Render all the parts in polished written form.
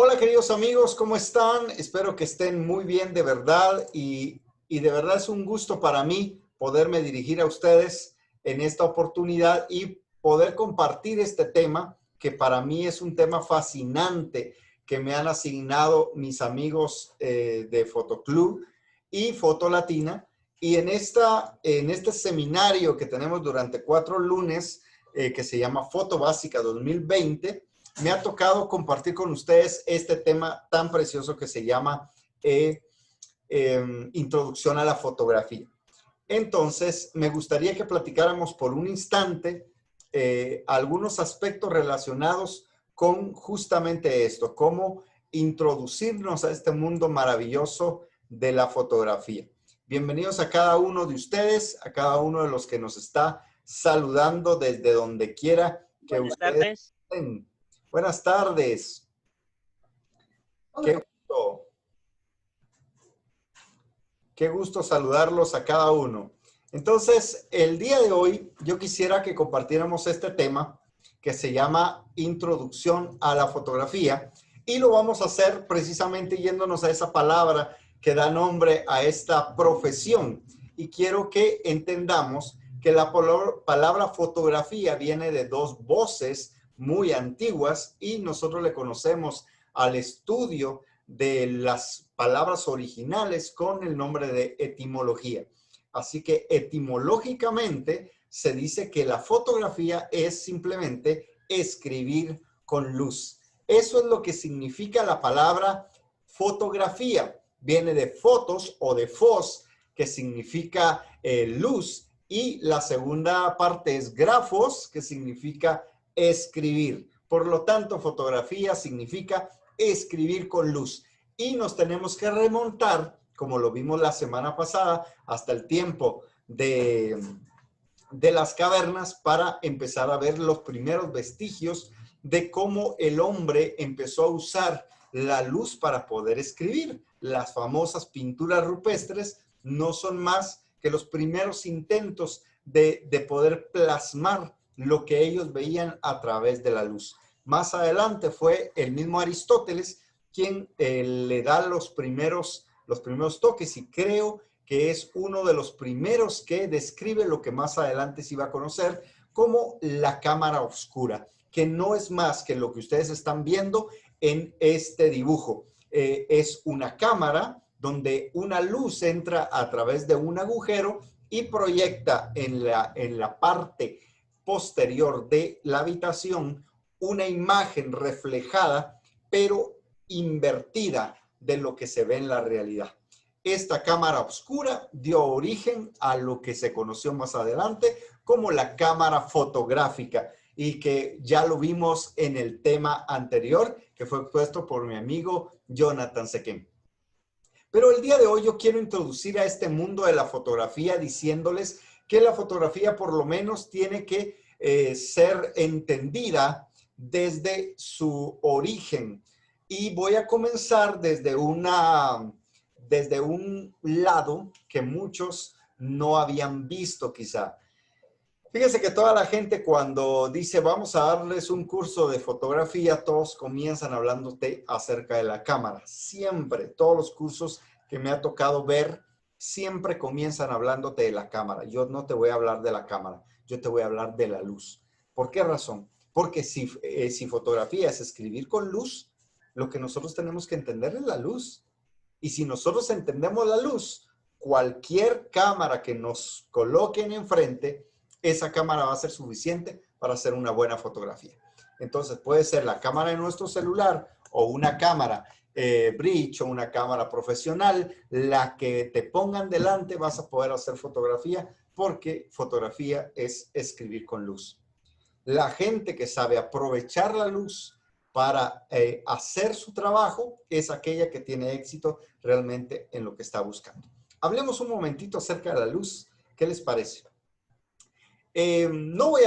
Hola queridos amigos, ¿cómo están? Espero que estén muy bien de verdad y de verdad es un gusto para mí poderme dirigir a ustedes en esta oportunidad y poder compartir este tema que para mí es un tema fascinante que me han asignado mis amigos de Fotoclub y Foto Latina. Y en este seminario que tenemos durante 4 lunes que se llama Foto Básica 2020, me ha tocado compartir con ustedes este tema tan precioso que se llama Introducción a la Fotografía. Entonces, me gustaría que platicáramos por un instante algunos aspectos relacionados con justamente esto, cómo introducirnos a este mundo maravilloso de la fotografía. Bienvenidos a cada uno de ustedes, a cada uno de los que nos está saludando desde donde quiera que Buenas ustedes tardes. estén. Buenas tardes. Qué gusto saludarlos a cada uno. Entonces, el día de hoy yo quisiera que compartiéramos este tema que se llama Introducción a la Fotografía y lo vamos a hacer precisamente yéndonos a esa palabra que da nombre a esta profesión. Y quiero que entendamos que la palabra fotografía viene de 2 voces muy antiguas y nosotros le conocemos al estudio de las palabras originales con el nombre de etimología. Así que etimológicamente se dice que la fotografía es simplemente escribir con luz. Eso es lo que significa la palabra fotografía. Viene de fotos o de fos, que significa luz, y la segunda parte es grafos, que significa escribir. Por lo tanto, fotografía significa escribir con luz. Y nos tenemos que remontar, como lo vimos la semana pasada, hasta el tiempo de las cavernas para empezar a ver los primeros vestigios de cómo el hombre empezó a usar la luz para poder escribir. Las famosas pinturas rupestres no son más que los primeros intentos de poder plasmar lo que ellos veían a través de la luz. Más adelante fue el mismo Aristóteles quien le da los primeros toques y creo que es uno de los primeros que describe lo que más adelante se iba a conocer como la cámara oscura, que no es más que lo que ustedes están viendo en este dibujo. Es una cámara donde una luz entra a través de un agujero y proyecta en la parte posterior de la habitación una imagen reflejada, pero invertida de lo que se ve en la realidad. Esta cámara oscura dio origen a lo que se conoció más adelante como la cámara fotográfica y que ya lo vimos en el tema anterior que fue expuesto por mi amigo Jonathan Sequén. Pero el día de hoy yo quiero introducir a este mundo de la fotografía diciéndoles que la fotografía por lo menos tiene que ser entendida desde su origen. Y voy a comenzar desde un lado que muchos no habían visto quizá. Fíjense que toda la gente cuando dice vamos a darles un curso de fotografía, todos comienzan hablándote acerca de la cámara. Siempre, todos los cursos que me ha tocado ver, siempre comienzan hablándote de la cámara. Yo no te voy a hablar de la cámara, yo te voy a hablar de la luz. ¿Por qué razón? Porque si fotografía es escribir con luz, lo que nosotros tenemos que entender es la luz. Y si nosotros entendemos la luz, cualquier cámara que nos coloquen enfrente, esa cámara va a ser suficiente para hacer una buena fotografía. Entonces puede ser la cámara de nuestro celular o una cámara bridge o una cámara profesional, la que te pongan delante vas a poder hacer fotografía porque fotografía es escribir con luz. La gente que sabe aprovechar la luz para hacer su trabajo es aquella que tiene éxito realmente en lo que está buscando. Hablemos un momentito acerca de la luz. ¿Qué les parece? No voy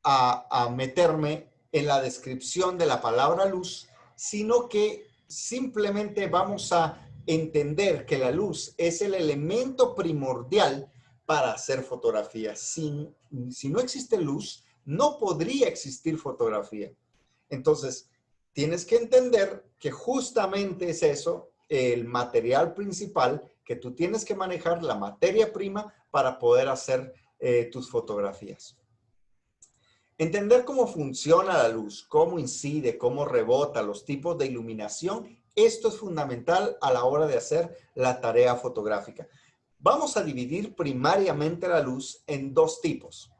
a meterme en la descripción de la palabra luz, sino que simplemente vamos a entender que la luz es el elemento primordial para hacer fotografía. Si no existe luz, no podría existir fotografía. Entonces, tienes que entender que justamente es eso, el material principal que tú tienes que manejar, la materia prima para poder hacer tus fotografías. Entender cómo funciona la luz, cómo incide, cómo rebota, los tipos de iluminación, esto es fundamental a la hora de hacer la tarea fotográfica. Vamos a dividir primariamente la luz en dos tipos.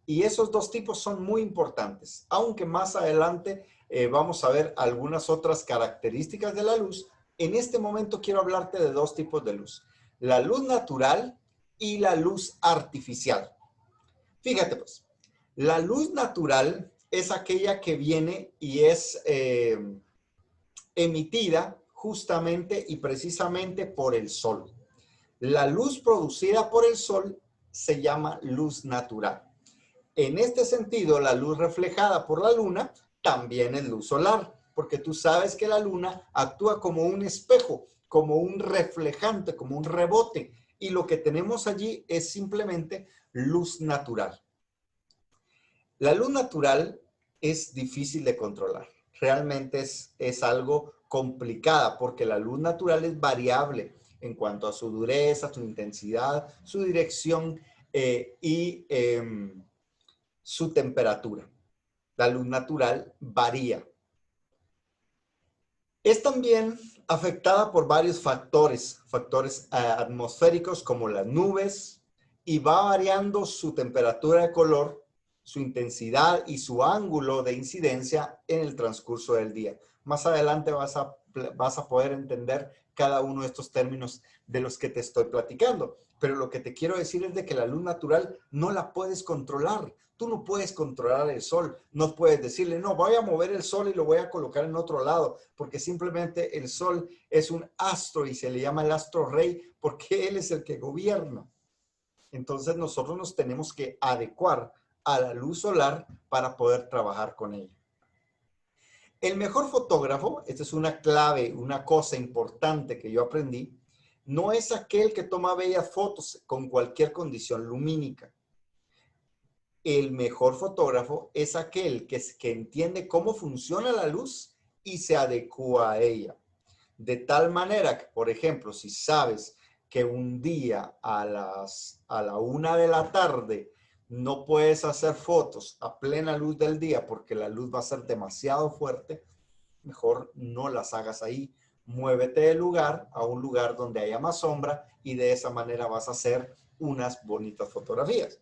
Y esos dos tipos son muy importantes, aunque más adelante vamos a ver algunas otras características de la luz. En este momento quiero hablarte de dos tipos de luz, la luz natural y la luz artificial. Fíjate pues, la luz natural es aquella que viene y es emitida justamente y precisamente por el sol. La luz producida por el sol se llama luz natural. En este sentido, la luz reflejada por la luna también es luz solar, porque tú sabes que la luna actúa como un espejo, como un reflejante, como un rebote, y lo que tenemos allí es simplemente luz natural. La luz natural es difícil de controlar, realmente es algo complicada, porque la luz natural es variable en cuanto a su dureza, su intensidad, su dirección y su temperatura. La luz natural varía. Es también afectada por varios factores atmosféricos como las nubes, y va variando su temperatura de color, su intensidad y su ángulo de incidencia en el transcurso del día. Más adelante vas a poder entender cada uno de estos términos de los que te estoy platicando. Pero lo que te quiero decir es de que la luz natural no la puedes controlar. Tú no puedes controlar el sol. No puedes decirle, no, voy a mover el sol y lo voy a colocar en otro lado, porque simplemente el sol es un astro y se le llama el astro rey porque él es el que gobierna. Entonces nosotros nos tenemos que adecuar a la luz solar para poder trabajar con ella. El mejor fotógrafo, esta es una clave, una cosa importante que yo aprendí, no es aquel que toma bellas fotos con cualquier condición lumínica. El mejor fotógrafo es aquel que entiende cómo funciona la luz y se adecua a ella. De tal manera que, por ejemplo, si sabes que un día a la 1 de la tarde no puedes hacer fotos a plena luz del día porque la luz va a ser demasiado fuerte, mejor no las hagas ahí. Muévete del lugar a un lugar donde haya más sombra y de esa manera vas a hacer unas bonitas fotografías.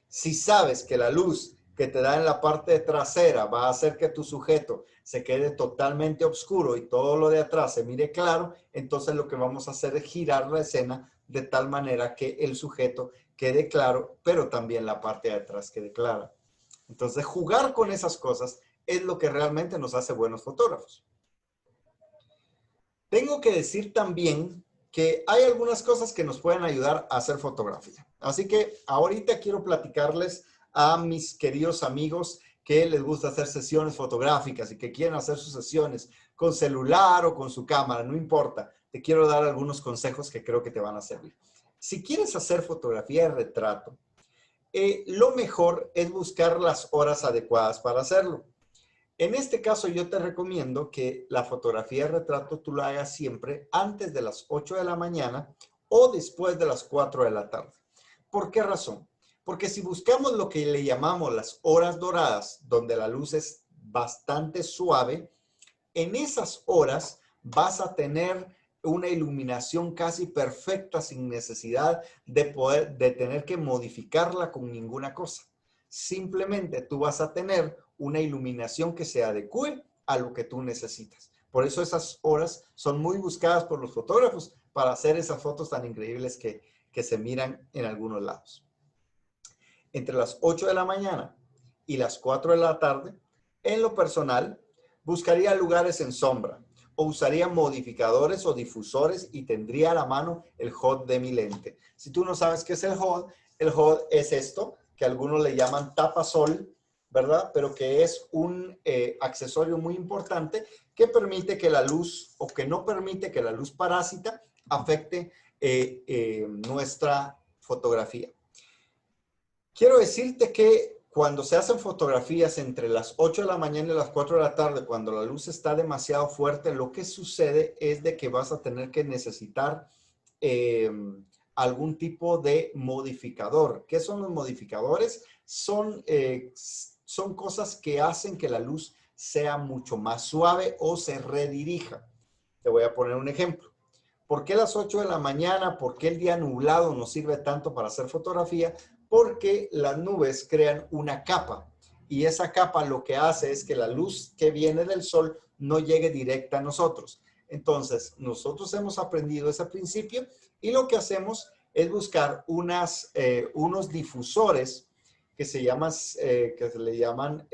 Si sabes que la luz que te da en la parte trasera va a hacer que tu sujeto se quede totalmente oscuro y todo lo de atrás se mire claro, entonces lo que vamos a hacer es girar la escena de tal manera que el sujeto quede claro, pero también la parte de atrás quede clara. Entonces, jugar con esas cosas es lo que realmente nos hace buenos fotógrafos. Tengo que decir también que hay algunas cosas que nos pueden ayudar a hacer fotografía. Así que ahorita quiero platicarles a mis queridos amigos que les gusta hacer sesiones fotográficas y que quieren hacer sus sesiones con celular o con su cámara, no importa. Te quiero dar algunos consejos que creo que te van a servir. Si quieres hacer fotografía de retrato, lo mejor es buscar las horas adecuadas para hacerlo. En este caso, yo te recomiendo que la fotografía de retrato tú la hagas siempre antes de las 8 de la mañana o después de las 4 de la tarde. ¿Por qué razón? Porque si buscamos lo que le llamamos las horas doradas, donde la luz es bastante suave, en esas horas vas a tener una iluminación casi perfecta sin necesidad de tener que modificarla con ninguna cosa. Simplemente tú vas a tener una iluminación que se adecue a lo que tú necesitas. Por eso esas horas son muy buscadas por los fotógrafos para hacer esas fotos tan increíbles que se miran en algunos lados. Entre las 8 de la mañana y las 4 de la tarde, en lo personal, buscaría lugares en sombra o usaría modificadores o difusores y tendría a la mano el HUD de mi lente. Si tú no sabes qué es el HUD es esto, que algunos le llaman tapasol, ¿verdad? Pero que es un accesorio muy importante que permite que la luz o que no permite que la luz parásita afecte nuestra fotografía. Quiero decirte que cuando se hacen fotografías entre las 8 de la mañana y las 4 de la tarde, cuando la luz está demasiado fuerte, lo que sucede es de que vas a tener que necesitar algún tipo de modificador. ¿Qué son los modificadores? Son cosas que hacen que la luz sea mucho más suave o se redirija. Te voy a poner un ejemplo. ¿Por qué las 8 de la mañana? ¿Por qué el día nublado nos sirve tanto para hacer fotografía? Porque las nubes crean una capa y esa capa lo que hace es que la luz que viene del sol no llegue directa a nosotros. Entonces, nosotros hemos aprendido ese principio y lo que hacemos es buscar unos difusores que se le llaman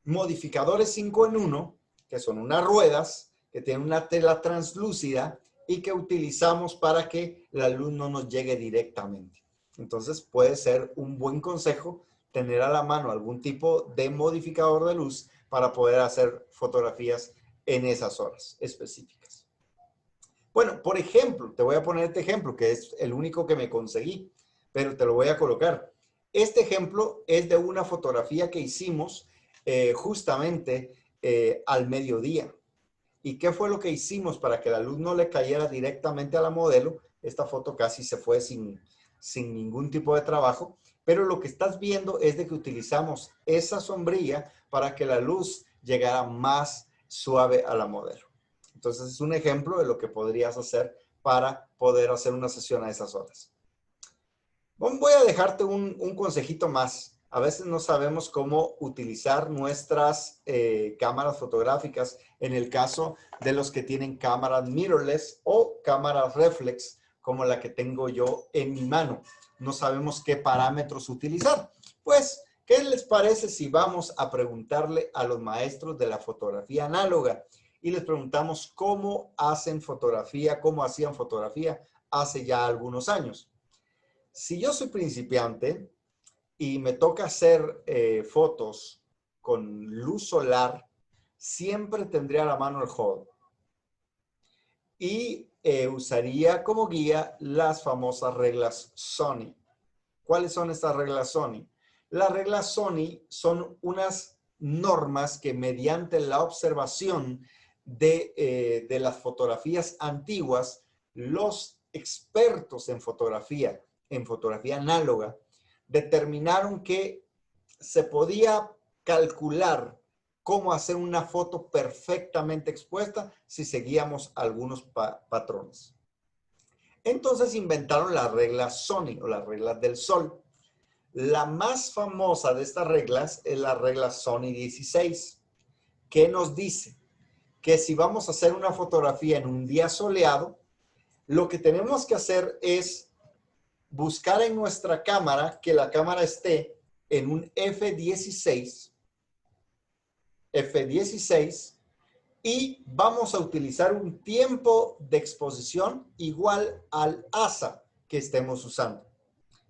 modificadores 5 en 1, que son unas ruedas que tienen una tela translúcida y que utilizamos para que la luz no nos llegue directamente. Entonces puede ser un buen consejo tener a la mano algún tipo de modificador de luz para poder hacer fotografías en esas horas específicas. Bueno, por ejemplo, te voy a poner este ejemplo que es el único que me conseguí, pero te lo voy a colocar. Este ejemplo es de una fotografía que hicimos justamente al mediodía. ¿Y qué fue lo que hicimos para que la luz no le cayera directamente a la modelo? Esta foto casi se fue sin ningún tipo de trabajo, pero lo que estás viendo es de que utilizamos esa sombrilla para que la luz llegara más suave a la modelo. Entonces es un ejemplo de lo que podrías hacer para poder hacer una sesión a esas horas. Voy a dejarte un consejito más. A veces no sabemos cómo utilizar nuestras cámaras fotográficas en el caso de los que tienen cámaras mirrorless o cámaras reflex, como la que tengo yo en mi mano. No sabemos qué parámetros utilizar. Pues, ¿qué les parece si vamos a preguntarle a los maestros de la fotografía análoga y les preguntamos cómo hacen fotografía, cómo hacían fotografía hace ya algunos años? Si yo soy principiante y me toca hacer fotos con luz solar, siempre tendría a la mano el Hubble. Y usaría como guía las famosas reglas Sony. ¿Cuáles son estas reglas Sony? Las reglas Sony son unas normas que mediante la observación de las fotografías antiguas, los expertos en fotografía análoga, determinaron que se podía calcular cómo hacer una foto perfectamente expuesta si seguíamos algunos patrones. Entonces inventaron las reglas Sony o las reglas del sol. La más famosa de estas reglas es la regla Sony 16, que nos dice que si vamos a hacer una fotografía en un día soleado, lo que tenemos que hacer es buscar en nuestra cámara que la cámara esté en un F16 y vamos a utilizar un tiempo de exposición igual al ASA que estemos usando.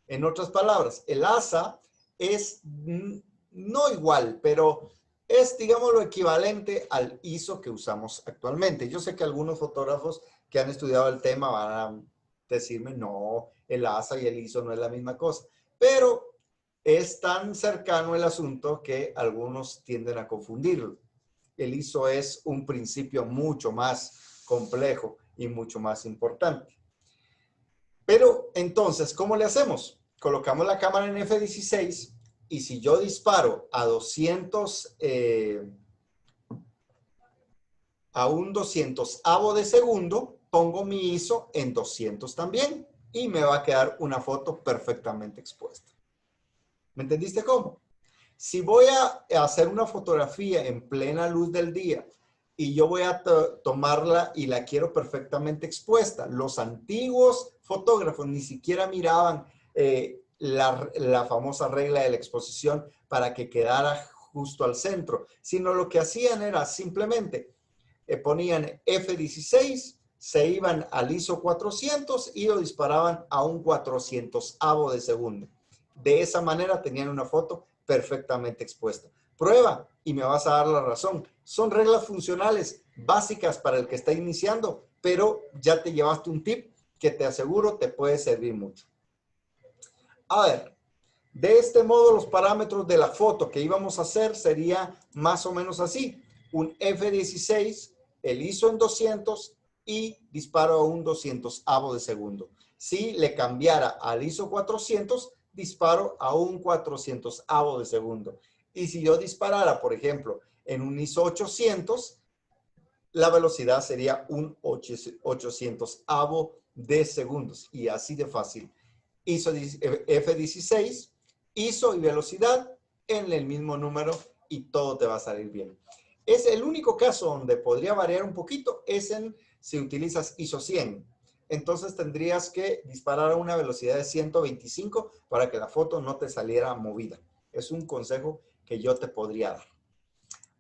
En otras palabras, el ASA es no igual, pero es, digamos, lo equivalente al ISO que usamos actualmente. Yo sé que algunos fotógrafos que han estudiado el tema van a decirme, no, el ASA y el ISO no es la misma cosa, pero es tan cercano el asunto que algunos tienden a confundirlo. El ISO es un principio mucho más complejo y mucho más importante. Pero entonces, ¿cómo le hacemos? Colocamos la cámara en F16 y si yo disparo a 200, a un 200avo de segundo, pongo mi ISO en 200 también y me va a quedar una foto perfectamente expuesta. ¿Me entendiste cómo? Si voy a hacer una fotografía en plena luz del día y yo voy a tomarla y la quiero perfectamente expuesta, los antiguos fotógrafos ni siquiera miraban la famosa regla de la exposición para que quedara justo al centro, sino lo que hacían era simplemente ponían F16, se iban al ISO 400 y lo disparaban a un 400avo de segundo. De esa manera tenían una foto perfectamente expuesta. Prueba y me vas a dar la razón. Son reglas funcionales básicas para el que está iniciando, pero ya te llevaste un tip que te aseguro te puede servir mucho. A ver, De este modo, los parámetros de la foto que íbamos a hacer sería más o menos así. Un F16, el ISO en 200 y disparo a un 200avo de segundo. Si le cambiara al ISO 400, disparo a un 400avo de segundo. Y si yo disparara, por ejemplo, en un ISO 800, la velocidad sería un 800avo de segundos. Y así de fácil. ISO F16, ISO y velocidad en el mismo número y todo te va a salir bien. Es el único caso donde podría variar un poquito, es en si utilizas ISO 100. Entonces tendrías que disparar a una velocidad de 125 para que la foto no te saliera movida. Es un consejo que yo te podría dar.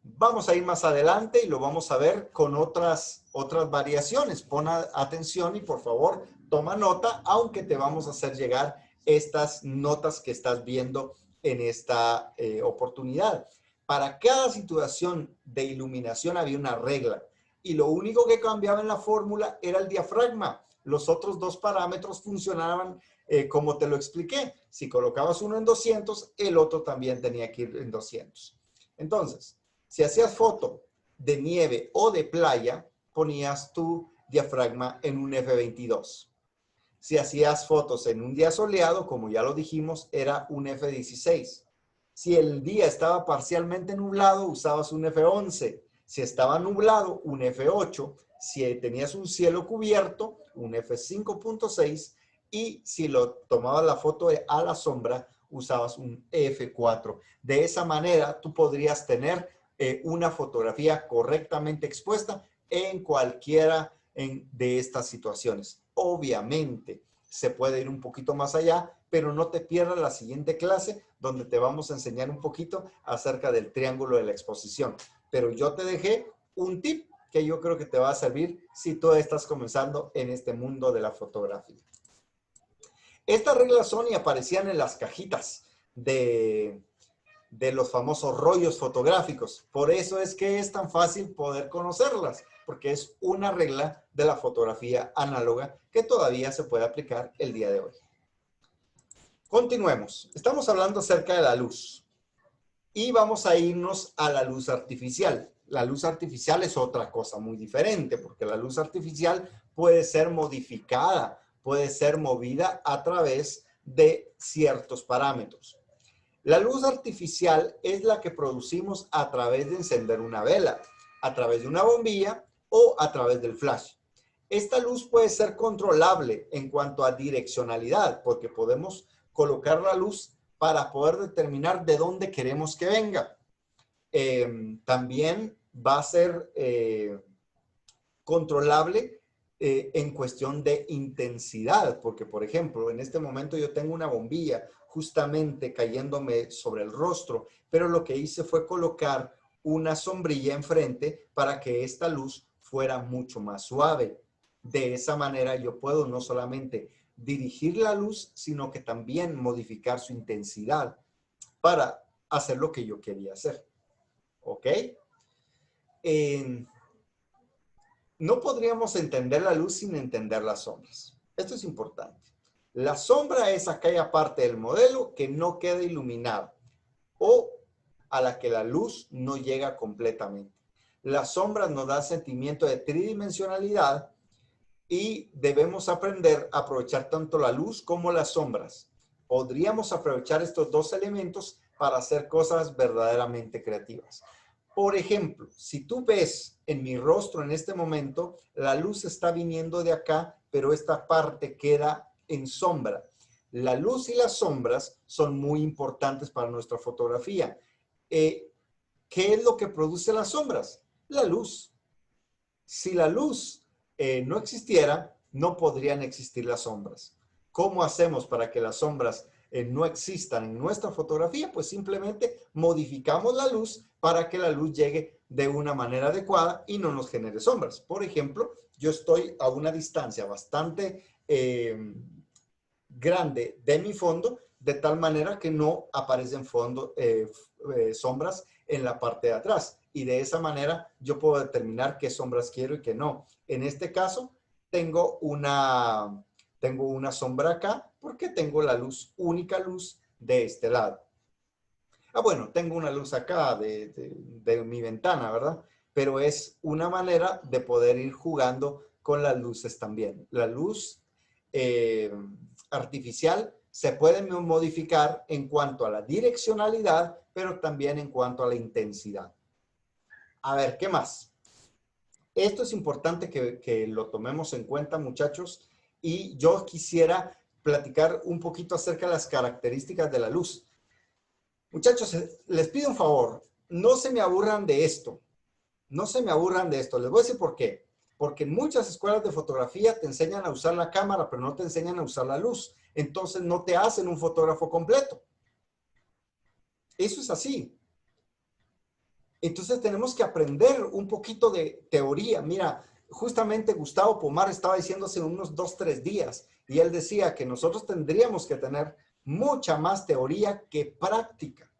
Vamos a ir más adelante y lo vamos a ver con otras variaciones. Pon atención y por favor toma nota, aunque te vamos a hacer llegar estas notas que estás viendo en esta oportunidad. Para cada situación de iluminación había una regla y lo único que cambiaba en la fórmula era el diafragma. Los otros dos parámetros funcionaban como te lo expliqué. Si colocabas uno en 200, el otro también tenía que ir en 200. Entonces, si hacías foto de nieve o de playa, ponías tu diafragma en un F22. Si hacías fotos en un día soleado, como ya lo dijimos, era un F16. Si el día estaba parcialmente nublado, usabas un F11. Si estaba nublado, un F8. Si tenías un cielo cubierto, un F5.6. Y si lo tomabas la foto a la sombra, usabas un F4. De esa manera, tú podrías tener una fotografía correctamente expuesta en cualquiera de estas situaciones. Obviamente, se puede ir un poquito más allá, pero no te pierdas la siguiente clase donde te vamos a enseñar un poquito acerca del triángulo de la exposición. Pero yo te dejé un tip que yo creo que te va a servir si tú estás comenzando en este mundo de la fotografía. Estas reglas son y aparecían en las cajitas de los famosos rollos fotográficos. Por eso es que es tan fácil poder conocerlas, porque es una regla de la fotografía análoga que todavía se puede aplicar el día de hoy. Continuemos. Estamos hablando acerca de la luz y vamos a irnos a la luz artificial. La luz artificial es otra cosa muy diferente, porque la luz artificial puede ser modificada, puede ser movida a través de ciertos parámetros. La luz artificial es la que producimos a través de encender una vela, a través de una bombilla o a través del flash. Esta luz puede ser controlable en cuanto a direccionalidad, porque podemos colocar la luz para poder determinar de dónde queremos que venga. También va a ser controlable en cuestión de intensidad, porque por ejemplo, en este momento yo tengo una bombilla justamente cayéndome sobre el rostro, pero lo que hice fue colocar una sombrilla enfrente para que esta luz fuera mucho más suave. De esa manera yo puedo no solamente dirigir la luz, sino que también modificar su intensidad para hacer lo que yo quería hacer. ¿Ok? No podríamos entender la luz sin entender las sombras. Esto es importante. La sombra es aquella parte del modelo que no queda iluminada o a la que la luz no llega completamente. Las sombras nos dan sentimiento de tridimensionalidad y debemos aprender a aprovechar tanto la luz como las sombras. Podríamos aprovechar estos dos elementos para hacer cosas verdaderamente creativas. Por ejemplo, si tú ves en mi rostro en este momento, la luz está viniendo de acá, pero esta parte queda en sombra. La luz y las sombras son muy importantes para nuestra fotografía. ¿Qué es lo que produce las sombras? La luz. Si la luz no existiera, no podrían existir las sombras. ¿Cómo hacemos para que las sombras no existan en nuestra fotografía? Pues simplemente modificamos la luz para que la luz llegue de una manera adecuada y no nos genere sombras. Por ejemplo, yo estoy a una distancia bastante grande de mi fondo, de tal manera que no aparecen sombras en la parte de atrás. Y de esa manera yo puedo determinar qué sombras quiero y qué no. En este caso, tengo una sombra acá porque tengo la luz, única luz de este lado. Ah, bueno, tengo una luz acá de mi ventana, ¿verdad? Pero es una manera de poder ir jugando con las luces también. La luz eh, artificial se puede modificar en cuanto a la direccionalidad, pero también en cuanto a la intensidad. A ver, ¿qué más? Esto es importante que lo tomemos en cuenta, muchachos, y yo quisiera platicar un poquito acerca de las características de la luz. Muchachos, les pido un favor, no se me aburran de esto, no se me aburran de esto. Les voy a decir por qué. Porque en muchas escuelas de fotografía te enseñan a usar la cámara, pero no te enseñan a usar la luz. Entonces no te hacen un fotógrafo completo. Eso es así. Entonces tenemos que aprender un poquito de teoría. Mira, justamente Gustavo Pomar estaba diciendo hace unos 2, 3 días, y él decía que nosotros tendríamos que tener mucha más teoría que práctica.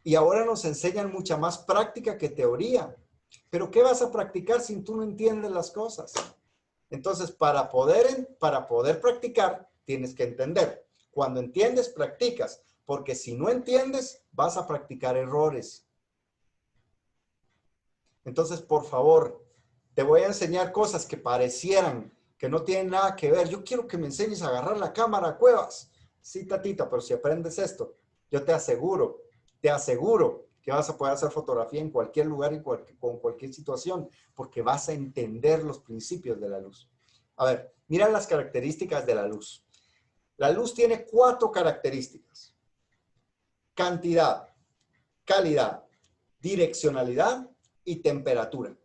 Y ahora nos enseñan mucha más práctica que teoría. Pero ¿qué vas a practicar si tú no entiendes las cosas? Entonces, para poder practicar, tienes que entender. Cuando entiendes, practicas. Porque si no entiendes, vas a practicar errores. Entonces, por favor, te voy a enseñar cosas que parecieran que no tienen nada que ver. Yo quiero que me enseñes a agarrar la cámara, Cuevas. Sí, tatita, pero si aprendes esto, yo te aseguro que vas a poder hacer fotografía en cualquier lugar y con cualquier situación, porque vas a entender los principios de la luz. A ver, mira las características de la luz. La luz tiene 4 características: cantidad, calidad, direccionalidad y temperatura.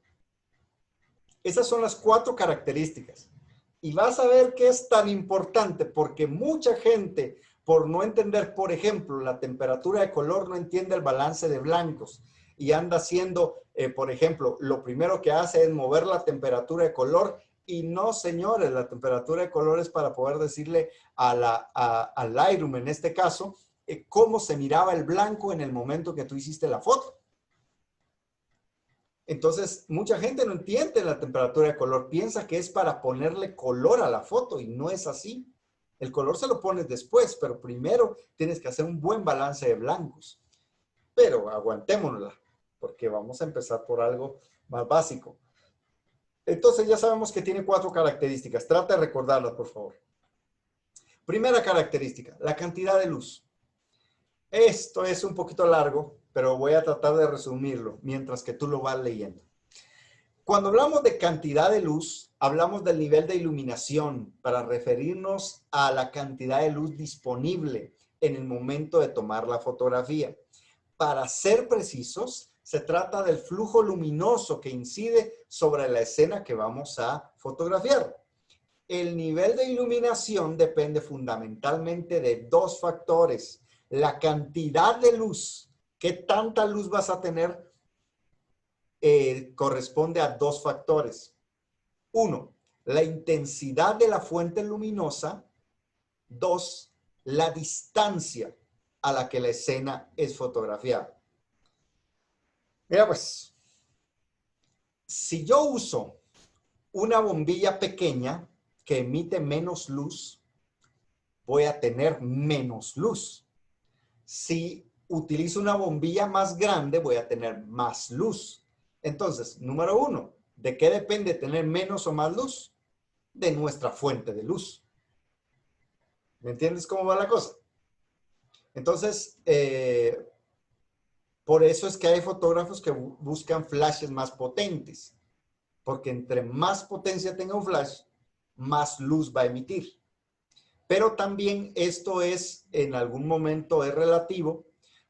Esas son las 4 características. Y vas a ver que es tan importante porque mucha gente, por no entender, por ejemplo, la temperatura de color, no entiende el balance de blancos y anda haciendo, por ejemplo, lo primero que hace es mover la temperatura de color. Y no, señores, la temperatura de color es para poder decirle al Lightroom, en este caso, cómo se miraba el blanco en el momento que tú hiciste la foto. Entonces, mucha gente no entiende la temperatura de color, piensa que es para ponerle color a la foto y no es así. El color se lo pones después, pero primero tienes que hacer un buen balance de blancos. Pero aguantémonosla, porque vamos a empezar por algo más básico. Entonces ya sabemos que tiene 4 características. Trata de recordarlas, por favor. Primera característica, la cantidad de luz. Esto es un poquito largo, pero voy a tratar de resumirlo mientras que tú lo vas leyendo. Cuando hablamos de cantidad de luz, hablamos del nivel de iluminación para referirnos a la cantidad de luz disponible en el momento de tomar la fotografía. Para ser precisos, se trata del flujo luminoso que incide sobre la escena que vamos a fotografiar. El nivel de iluminación depende fundamentalmente de 2 factores. La cantidad de luz, qué tanta luz vas a tener, corresponde a 2 factores. 1, la intensidad de la fuente luminosa. 2, la distancia a la que la escena es fotografiada. Mira pues, si yo uso una bombilla pequeña que emite menos luz, voy a tener menos luz. Si utilizo una bombilla más grande, voy a tener más luz. Entonces, número 1, ¿de qué depende tener menos o más luz? De nuestra fuente de luz. ¿Me entiendes cómo va la cosa? Entonces, por eso es que hay fotógrafos que buscan flashes más potentes, porque entre más potencia tenga un flash, más luz va a emitir. Pero también esto es, en algún momento es relativo,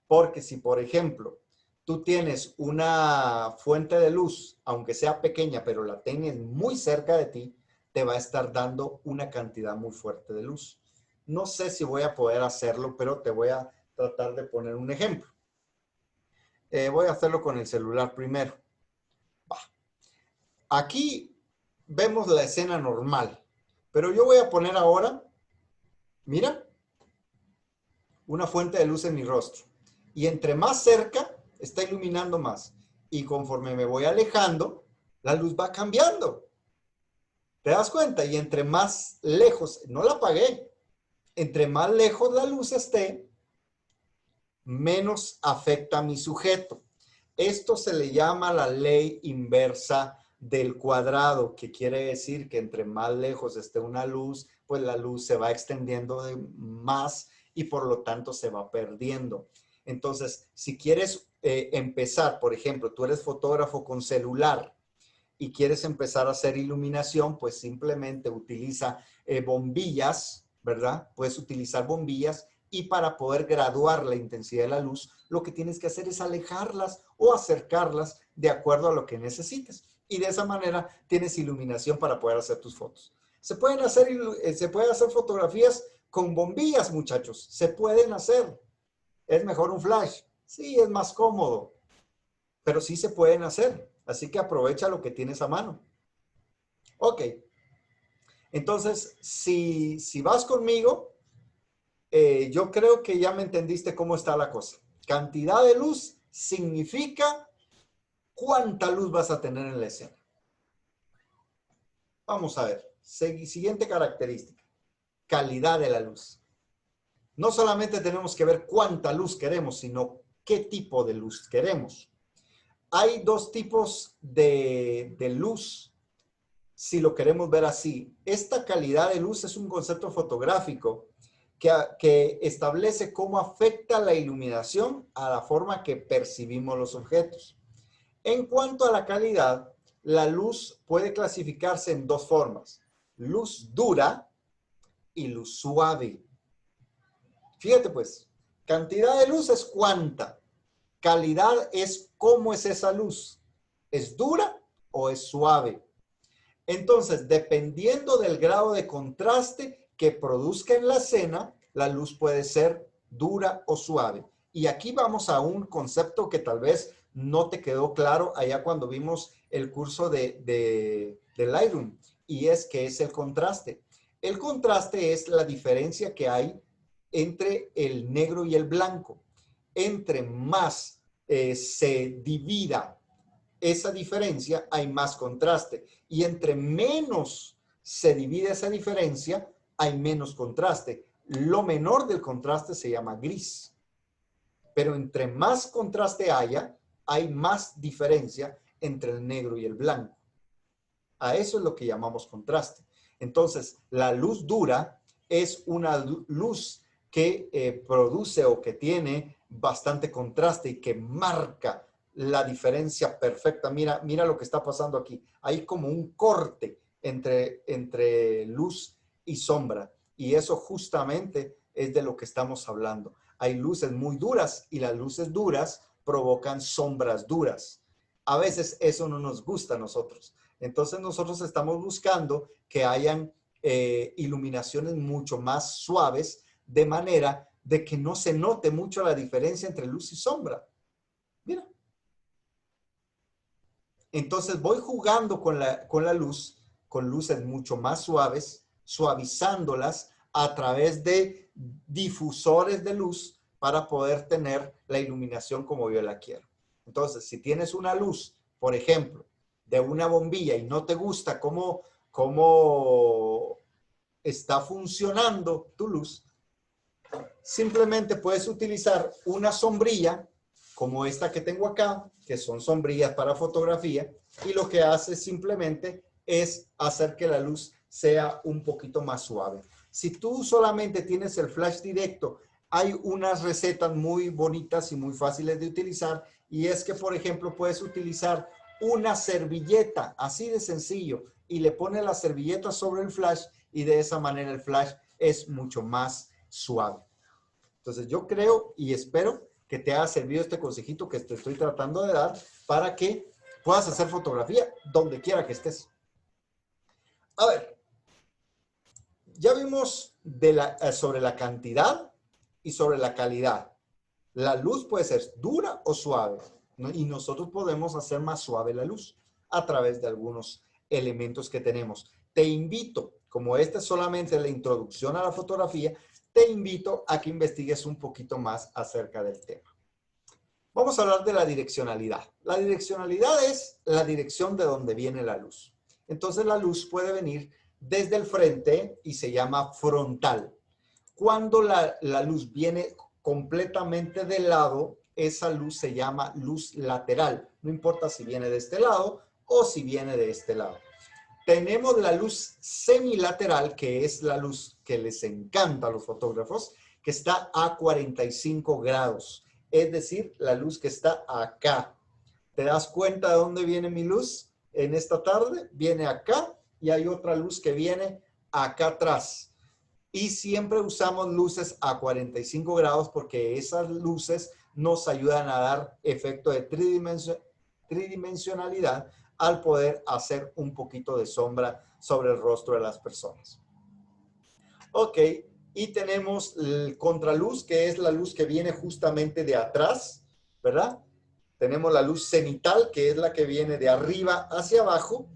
porque si, por ejemplo, tú tienes una fuente de luz, aunque sea pequeña, pero la tienes muy cerca de ti, te va a estar dando una cantidad muy fuerte de luz. No sé si voy a poder hacerlo, pero te voy a tratar de poner un ejemplo. Voy a hacerlo con el celular primero. Va. Aquí vemos la escena normal, pero yo voy a poner ahora, mira, una fuente de luz en mi rostro. Y entre más cerca, está iluminando más. Y conforme me voy alejando, la luz va cambiando. ¿Te das cuenta? Y entre más lejos, no la apagué. Entre más lejos la luz esté, menos afecta a mi sujeto. Esto se le llama la ley inversa del cuadrado, que quiere decir que entre más lejos esté una luz, pues la luz se va extendiendo más y por lo tanto se va perdiendo. Entonces, si quieres empezar, por ejemplo, tú eres fotógrafo con celular y quieres empezar a hacer iluminación, pues simplemente utiliza bombillas, ¿verdad? Puedes utilizar bombillas y para poder graduar la intensidad de la luz, lo que tienes que hacer es alejarlas o acercarlas de acuerdo a lo que necesites. Y de esa manera tienes iluminación para poder hacer tus fotos. Se pueden hacer fotografías con bombillas, muchachos. Se pueden hacer. ¿Es mejor un flash? Sí, es más cómodo. Pero sí se pueden hacer. Así que aprovecha lo que tienes a mano. Ok. Entonces, si vas conmigo, yo creo que ya me entendiste cómo está la cosa. Cantidad de luz significa cuánta luz vas a tener en la escena. Vamos a ver. Siguiente característica. Calidad de la luz. No solamente tenemos que ver cuánta luz queremos, sino qué tipo de luz queremos. Hay dos tipos de luz, si lo queremos ver así. Esta calidad de luz es un concepto fotográfico que establece cómo afecta la iluminación a la forma que percibimos los objetos. En cuanto a la calidad, la luz puede clasificarse en dos formas: luz dura y luz suave. Fíjate pues, cantidad de luz es cuánta, calidad es cómo es esa luz. ¿Es dura o es suave? Entonces, dependiendo del grado de contraste que produzca en la escena, la luz puede ser dura o suave. Y aquí vamos a un concepto que tal vez no te quedó claro allá cuando vimos el curso de Lightroom, y es que es el contraste. El contraste es la diferencia que hay entre el negro y el blanco. Entre más se divida esa diferencia, hay más contraste. Y entre menos se divide esa diferencia, hay menos contraste. Lo menor del contraste se llama gris. Pero entre más contraste haya, hay más diferencia entre el negro y el blanco. A eso es lo que llamamos contraste. Entonces, la luz dura es una luz que produce o que tiene bastante contraste y que marca la diferencia perfecta. Mira lo que está pasando aquí. Hay como un corte entre luz y sombra. Y eso justamente es de lo que estamos hablando. Hay luces muy duras y las luces duras provocan sombras duras. A veces eso no nos gusta a nosotros. Entonces nosotros estamos buscando que hayan iluminaciones mucho más suaves, de manera de que no se note mucho la diferencia entre luz y sombra. Mira. Entonces voy jugando con la luz, con luces mucho más suaves, suavizándolas a través de difusores de luz para poder tener la iluminación como yo la quiero. Entonces, si tienes una luz, por ejemplo, de una bombilla y no te gusta cómo está funcionando tu luz, simplemente puedes utilizar una sombrilla como esta que tengo acá, que son sombrillas para fotografía, y lo que hace simplemente es hacer que la luz sea un poquito más suave. Si tú solamente tienes el flash directo, hay unas recetas muy bonitas y muy fáciles de utilizar, y es que, por ejemplo, puedes utilizar una servilleta, así de sencillo, y le pones la servilleta sobre el flash, y de esa manera el flash es mucho más suave. Entonces yo creo y espero que te haya servido este consejito que te estoy tratando de dar para que puedas hacer fotografía donde quiera que estés. A ver, ya vimos sobre la cantidad y sobre la calidad. La luz puede ser dura o suave, ¿no? Y nosotros podemos hacer más suave la luz a través de algunos elementos que tenemos. Te invito, como esta es solamente la introducción a la fotografía, te invito a que investigues un poquito más acerca del tema. Vamos a hablar de la direccionalidad. La direccionalidad es la dirección de donde viene la luz. Entonces la luz puede venir desde el frente y se llama frontal. Cuando la luz viene completamente de lado, esa luz se llama luz lateral. No importa si viene de este lado o si viene de este lado. Tenemos la luz semilateral, que es la luz que les encanta a los fotógrafos, que está a 45 grados. Es decir, la luz que está acá. ¿Te das cuenta de dónde viene mi luz? En esta tarde viene acá y hay otra luz que viene acá atrás. Y siempre usamos luces a 45 grados porque esas luces nos ayudan a dar efecto de tridimensionalidad al poder hacer un poquito de sombra sobre el rostro de las personas. Ok, y tenemos el contraluz, que es la luz que viene justamente de atrás, ¿verdad? Tenemos la luz cenital, que es la que viene de arriba hacia abajo,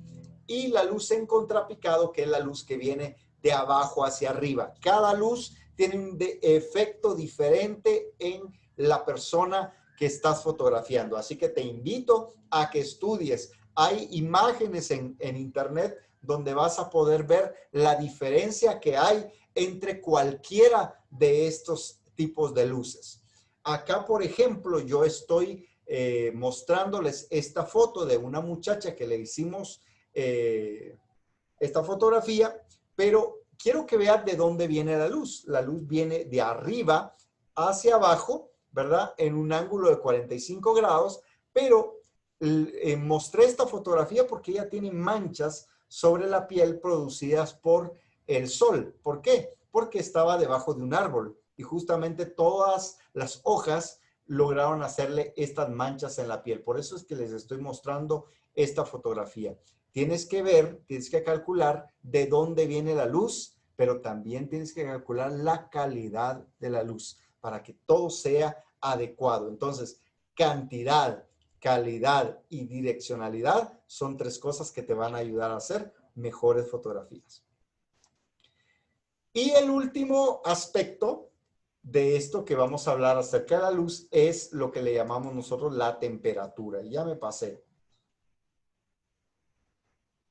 y la luz en contrapicado, que es la luz que viene de abajo hacia arriba. Cada luz tiene un efecto diferente en la persona que estás fotografiando. Así que te invito a que estudies. Hay imágenes en internet donde vas a poder ver la diferencia que hay entre cualquiera de estos tipos de luces. Acá, por ejemplo, yo estoy mostrándoles esta foto de una muchacha que le hicimos esta fotografía, pero quiero que vean de dónde viene la luz. La luz viene de arriba hacia abajo, ¿verdad? En un ángulo de 45 grados, pero mostré esta fotografía porque ella tiene manchas sobre la piel producidas por el sol. ¿Por qué? Porque estaba debajo de un árbol y justamente todas las hojas lograron hacerle estas manchas en la piel. Por eso es que les estoy mostrando esta fotografía. Tienes que ver, tienes que calcular de dónde viene la luz, pero también tienes que calcular la calidad de la luz para que todo sea adecuado. Entonces, cantidad, calidad y direccionalidad son tres cosas que te van a ayudar a hacer mejores fotografías. Y el último aspecto de esto que vamos a hablar acerca de la luz es lo que le llamamos nosotros la temperatura. Ya me pasé.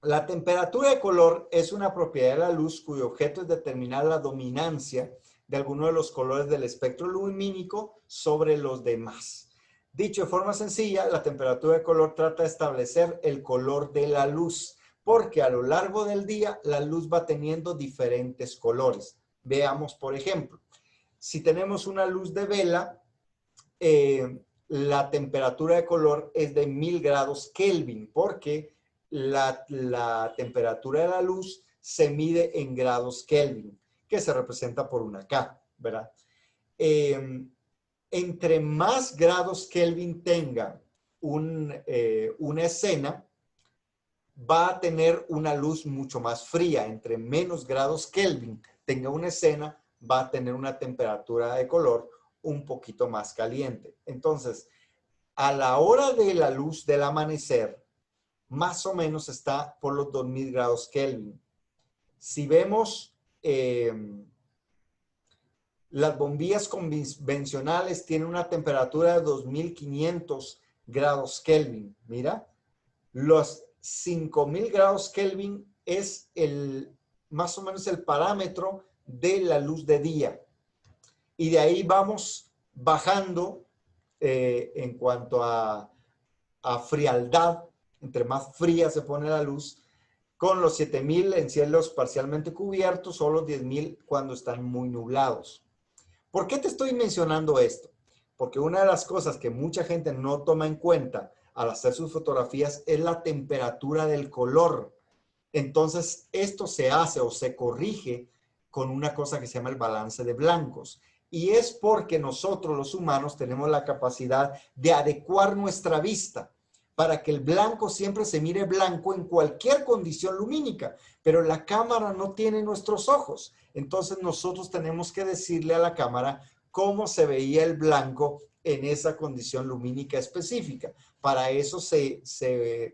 La temperatura de color es una propiedad de la luz cuyo objeto es determinar la dominancia de alguno de los colores del espectro lumínico sobre los demás. Dicho de forma sencilla, la temperatura de color trata de establecer el color de la luz, porque a lo largo del día la luz va teniendo diferentes colores. Veamos, por ejemplo, si tenemos una luz de vela, la temperatura de color es de 1000 grados Kelvin, porque la temperatura de la luz se mide en grados Kelvin, que se representa por una K, ¿verdad? Entre más grados Kelvin tenga una escena, va a tener una luz mucho más fría. Entre menos grados Kelvin tenga una escena, va a tener una temperatura de color un poquito más caliente. Entonces, a la hora de la luz del amanecer, más o menos está por los 2000 grados Kelvin. Si vemos las bombillas convencionales tienen una temperatura de 2500 grados Kelvin. Mira, los 5000 grados Kelvin es más o menos el parámetro de la luz de día. Y de ahí vamos bajando en cuanto a frialdad. Entre más fría se pone la luz, con los 7000 en cielos parcialmente cubiertos o los 10000 cuando están muy nublados. ¿Por qué te estoy mencionando esto? Porque una de las cosas que mucha gente no toma en cuenta al hacer sus fotografías es la temperatura del color. Entonces, esto se hace o se corrige con una cosa que se llama el balance de blancos. Y es porque nosotros los humanos tenemos la capacidad de adecuar nuestra vista para que el blanco siempre se mire blanco en cualquier condición lumínica, pero la cámara no tiene nuestros ojos. Entonces nosotros tenemos que decirle a la cámara cómo se veía el blanco en esa condición lumínica específica. Para eso se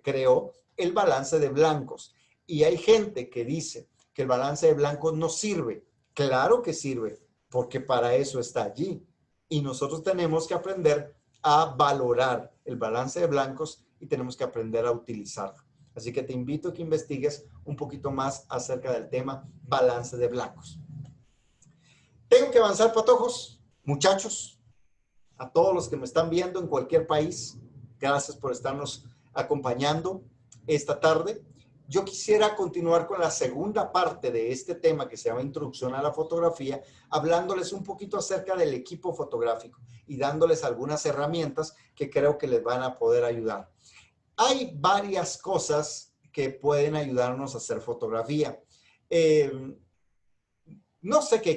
creó el balance de blancos. Y hay gente que dice que el balance de blancos no sirve. Claro que sirve, porque para eso está allí. Y nosotros tenemos que aprender a valorar el balance de blancos y tenemos que aprender a utilizarlo. Así que te invito a que investigues un poquito más acerca del tema balance de blancos. Tengo que avanzar, patojos, muchachos, a todos los que me están viendo en cualquier país. Gracias por estarnos acompañando esta tarde. Yo quisiera continuar con la segunda parte de este tema que se llama Introducción a la Fotografía, hablándoles un poquito acerca del equipo fotográfico y dándoles algunas herramientas que creo que les van a poder ayudar. Hay varias cosas que pueden ayudarnos a hacer fotografía. No sé qué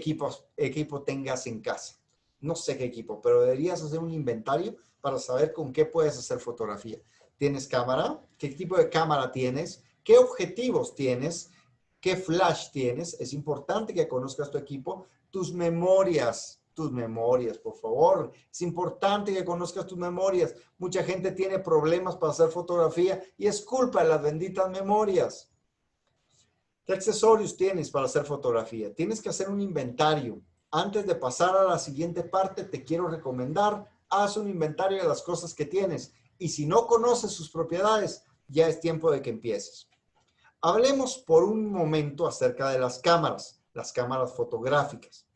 equipo tengas en casa. No sé qué equipo, pero deberías hacer un inventario para saber con qué puedes hacer fotografía. ¿Tienes cámara? ¿Qué tipo de cámara tienes? ¿Qué objetivos tienes? ¿Qué flash tienes? Es importante que conozcas tu equipo. Tus memorias, por favor. Es importante que conozcas tus memorias. Mucha gente tiene problemas para hacer fotografía y es culpa de las benditas memorias. ¿Qué accesorios tienes para hacer fotografía? Tienes que hacer un inventario. Antes de pasar a la siguiente parte, te quiero recomendar, haz un inventario de las cosas que tienes. Y si no conoces sus propiedades, ya es tiempo de que empieces. Hablemos por un momento acerca de las cámaras fotográficas.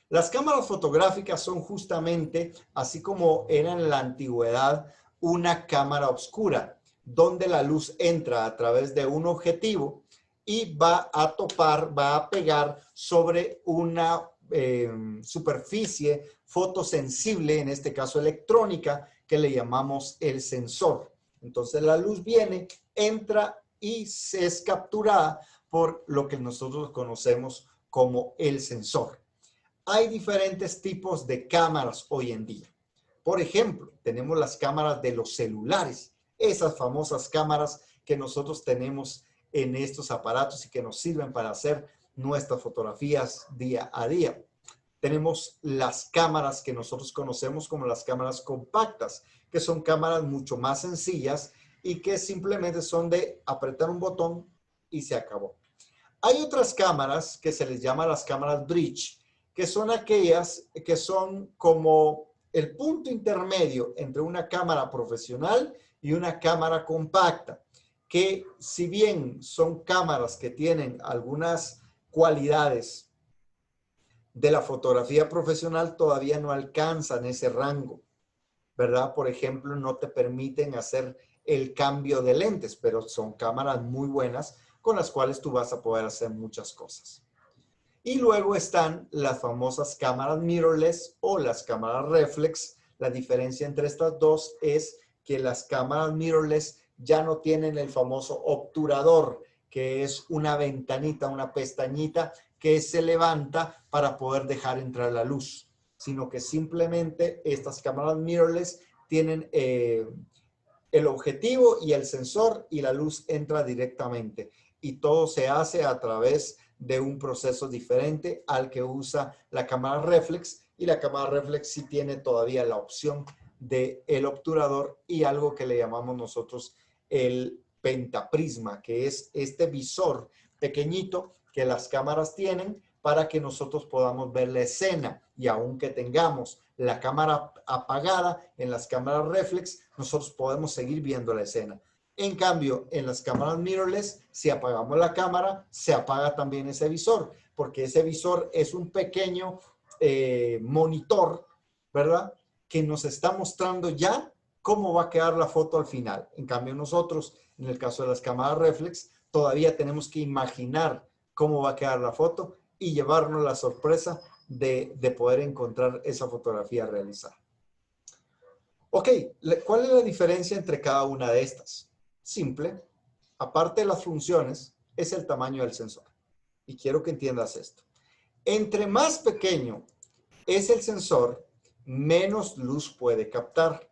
Las cámaras fotográficas son justamente, así como era en la antigüedad, una cámara oscura, donde la luz entra a través de un objetivo y va a pegar sobre una superficie fotosensible, en este caso electrónica, que le llamamos el sensor. Entonces la luz viene, entra y es capturada por lo que nosotros conocemos como el sensor. Hay diferentes tipos de cámaras hoy en día. Por ejemplo, tenemos las cámaras de los celulares, esas famosas cámaras que nosotros tenemos en estos aparatos y que nos sirven para hacer nuestras fotografías día a día. Tenemos las cámaras que nosotros conocemos como las cámaras compactas, que son cámaras mucho más sencillas y que simplemente son de apretar un botón y se acabó. Hay otras cámaras que se les llama las cámaras bridge, que son aquellas que son como el punto intermedio entre una cámara profesional y una cámara compacta, que si bien son cámaras que tienen algunas cualidades de la fotografía profesional, todavía no alcanzan ese rango, ¿verdad? Por ejemplo, no te permiten hacer el cambio de lentes, pero son cámaras muy buenas con las cuales tú vas a poder hacer muchas cosas. Y luego están las famosas cámaras mirrorless o las cámaras reflex. La diferencia entre estas dos es que las cámaras mirrorless ya no tienen el famoso obturador, que es una ventanita, una pestañita que se levanta para poder dejar entrar la luz, sino que simplemente estas cámaras mirrorless tienen el objetivo y el sensor y la luz entra directamente. Y todo se hace a través de un proceso diferente al que usa la cámara reflex, y la cámara reflex sí tiene todavía la opción de el obturador y algo que le llamamos nosotros el pentaprisma, que es este visor pequeñito que las cámaras tienen para que nosotros podamos ver la escena, y aunque tengamos la cámara apagada en las cámaras reflex, nosotros podemos seguir viendo la escena. En cambio, en las cámaras mirrorless, si apagamos la cámara, se apaga también ese visor, porque ese visor es un pequeño monitor, ¿verdad? Que nos está mostrando ya cómo va a quedar la foto al final. En cambio, nosotros, en el caso de las cámaras reflex, todavía tenemos que imaginar cómo va a quedar la foto y llevarnos la sorpresa de poder encontrar esa fotografía realizada. Ok, ¿cuál es la diferencia entre cada una de estas? Simple, aparte de las funciones, es el tamaño del sensor. Y quiero que entiendas esto. Entre más pequeño es el sensor, menos luz puede captar.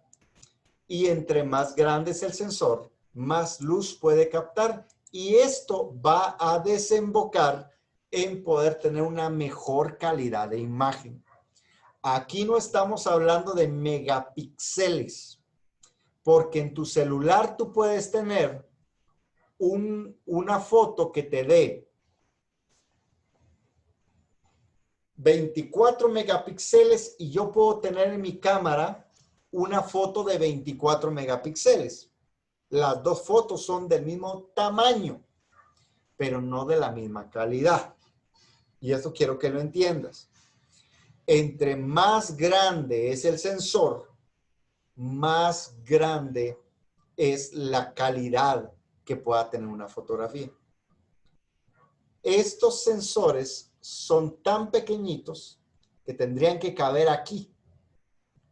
Y entre más grande es el sensor, más luz puede captar. Y esto va a desembocar en poder tener una mejor calidad de imagen. Aquí no estamos hablando de megapíxeles, porque en tu celular tú puedes tener una foto que te dé 24 megapíxeles y yo puedo tener en mi cámara una foto de 24 megapíxeles. Las dos fotos son del mismo tamaño, pero no de la misma calidad. Y esto quiero que lo entiendas. Entre más grande es el sensor, más grande es la calidad que pueda tener una fotografía. Estos sensores son tan pequeñitos que tendrían que caber aquí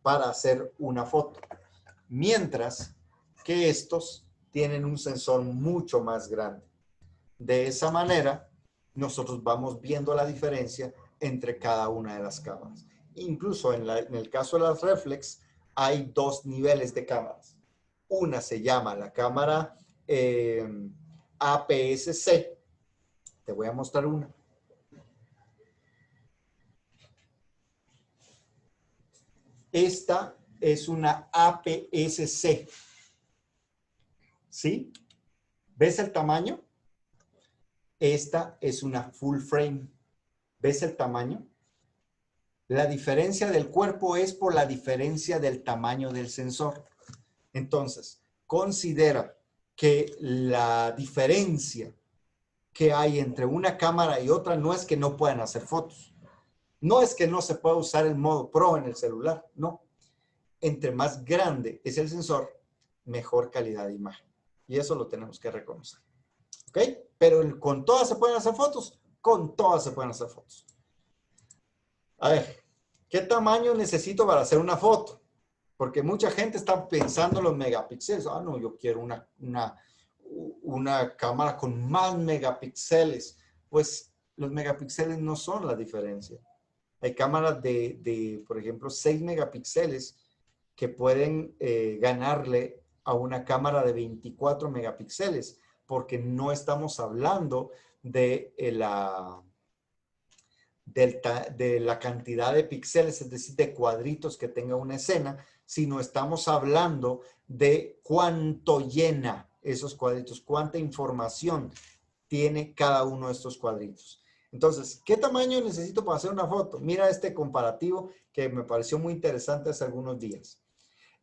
para hacer una foto. Mientras que estos tienen un sensor mucho más grande. De esa manera, nosotros vamos viendo la diferencia entre cada una de las cámaras. Incluso en el caso de las reflex, hay dos niveles de cámaras. Una se llama la cámara APS-C. Te voy a mostrar una. Esta es una APS-C. ¿Sí? ¿Ves el tamaño? Esta es una full frame. ¿Ves el tamaño? La diferencia del cuerpo es por la diferencia del tamaño del sensor. Entonces, considera que la diferencia que hay entre una cámara y otra no es que no puedan hacer fotos. No es que no se pueda usar el modo Pro en el celular, no. Entre más grande es el sensor, mejor calidad de imagen. Y eso lo tenemos que reconocer. ¿Ok? Pero con todas se pueden hacer fotos. Con todas se pueden hacer fotos. A ver, ¿qué tamaño necesito para hacer una foto? Porque mucha gente está pensando en los megapíxeles. Ah, no, yo quiero una cámara con más megapíxeles. Pues los megapíxeles no son la diferencia. Hay cámaras por ejemplo, 6 megapíxeles que pueden ganarle a una cámara de 24 megapíxeles, porque no estamos hablando de la cantidad de píxeles, es decir, de cuadritos que tenga una escena, sino estamos hablando de cuánto llena esos cuadritos, cuánta información tiene cada uno de estos cuadritos. Entonces, ¿qué tamaño necesito para hacer una foto? Mira este comparativo que me pareció muy interesante hace algunos días.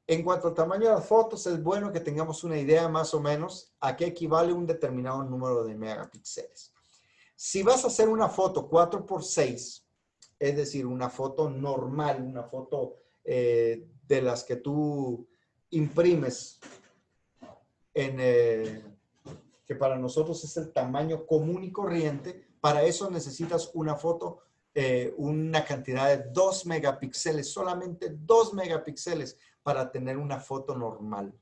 En cuanto al tamaño de las fotos, es bueno que tengamos una idea más o menos a qué equivale un determinado número de megapíxeles. Si vas a hacer una foto 4x6, es decir, una foto normal, una foto de las que tú imprimes, que para nosotros es el tamaño común y corriente, para eso necesitas una foto, una cantidad de 2 megapíxeles, solamente 2 megapíxeles para tener una foto normal.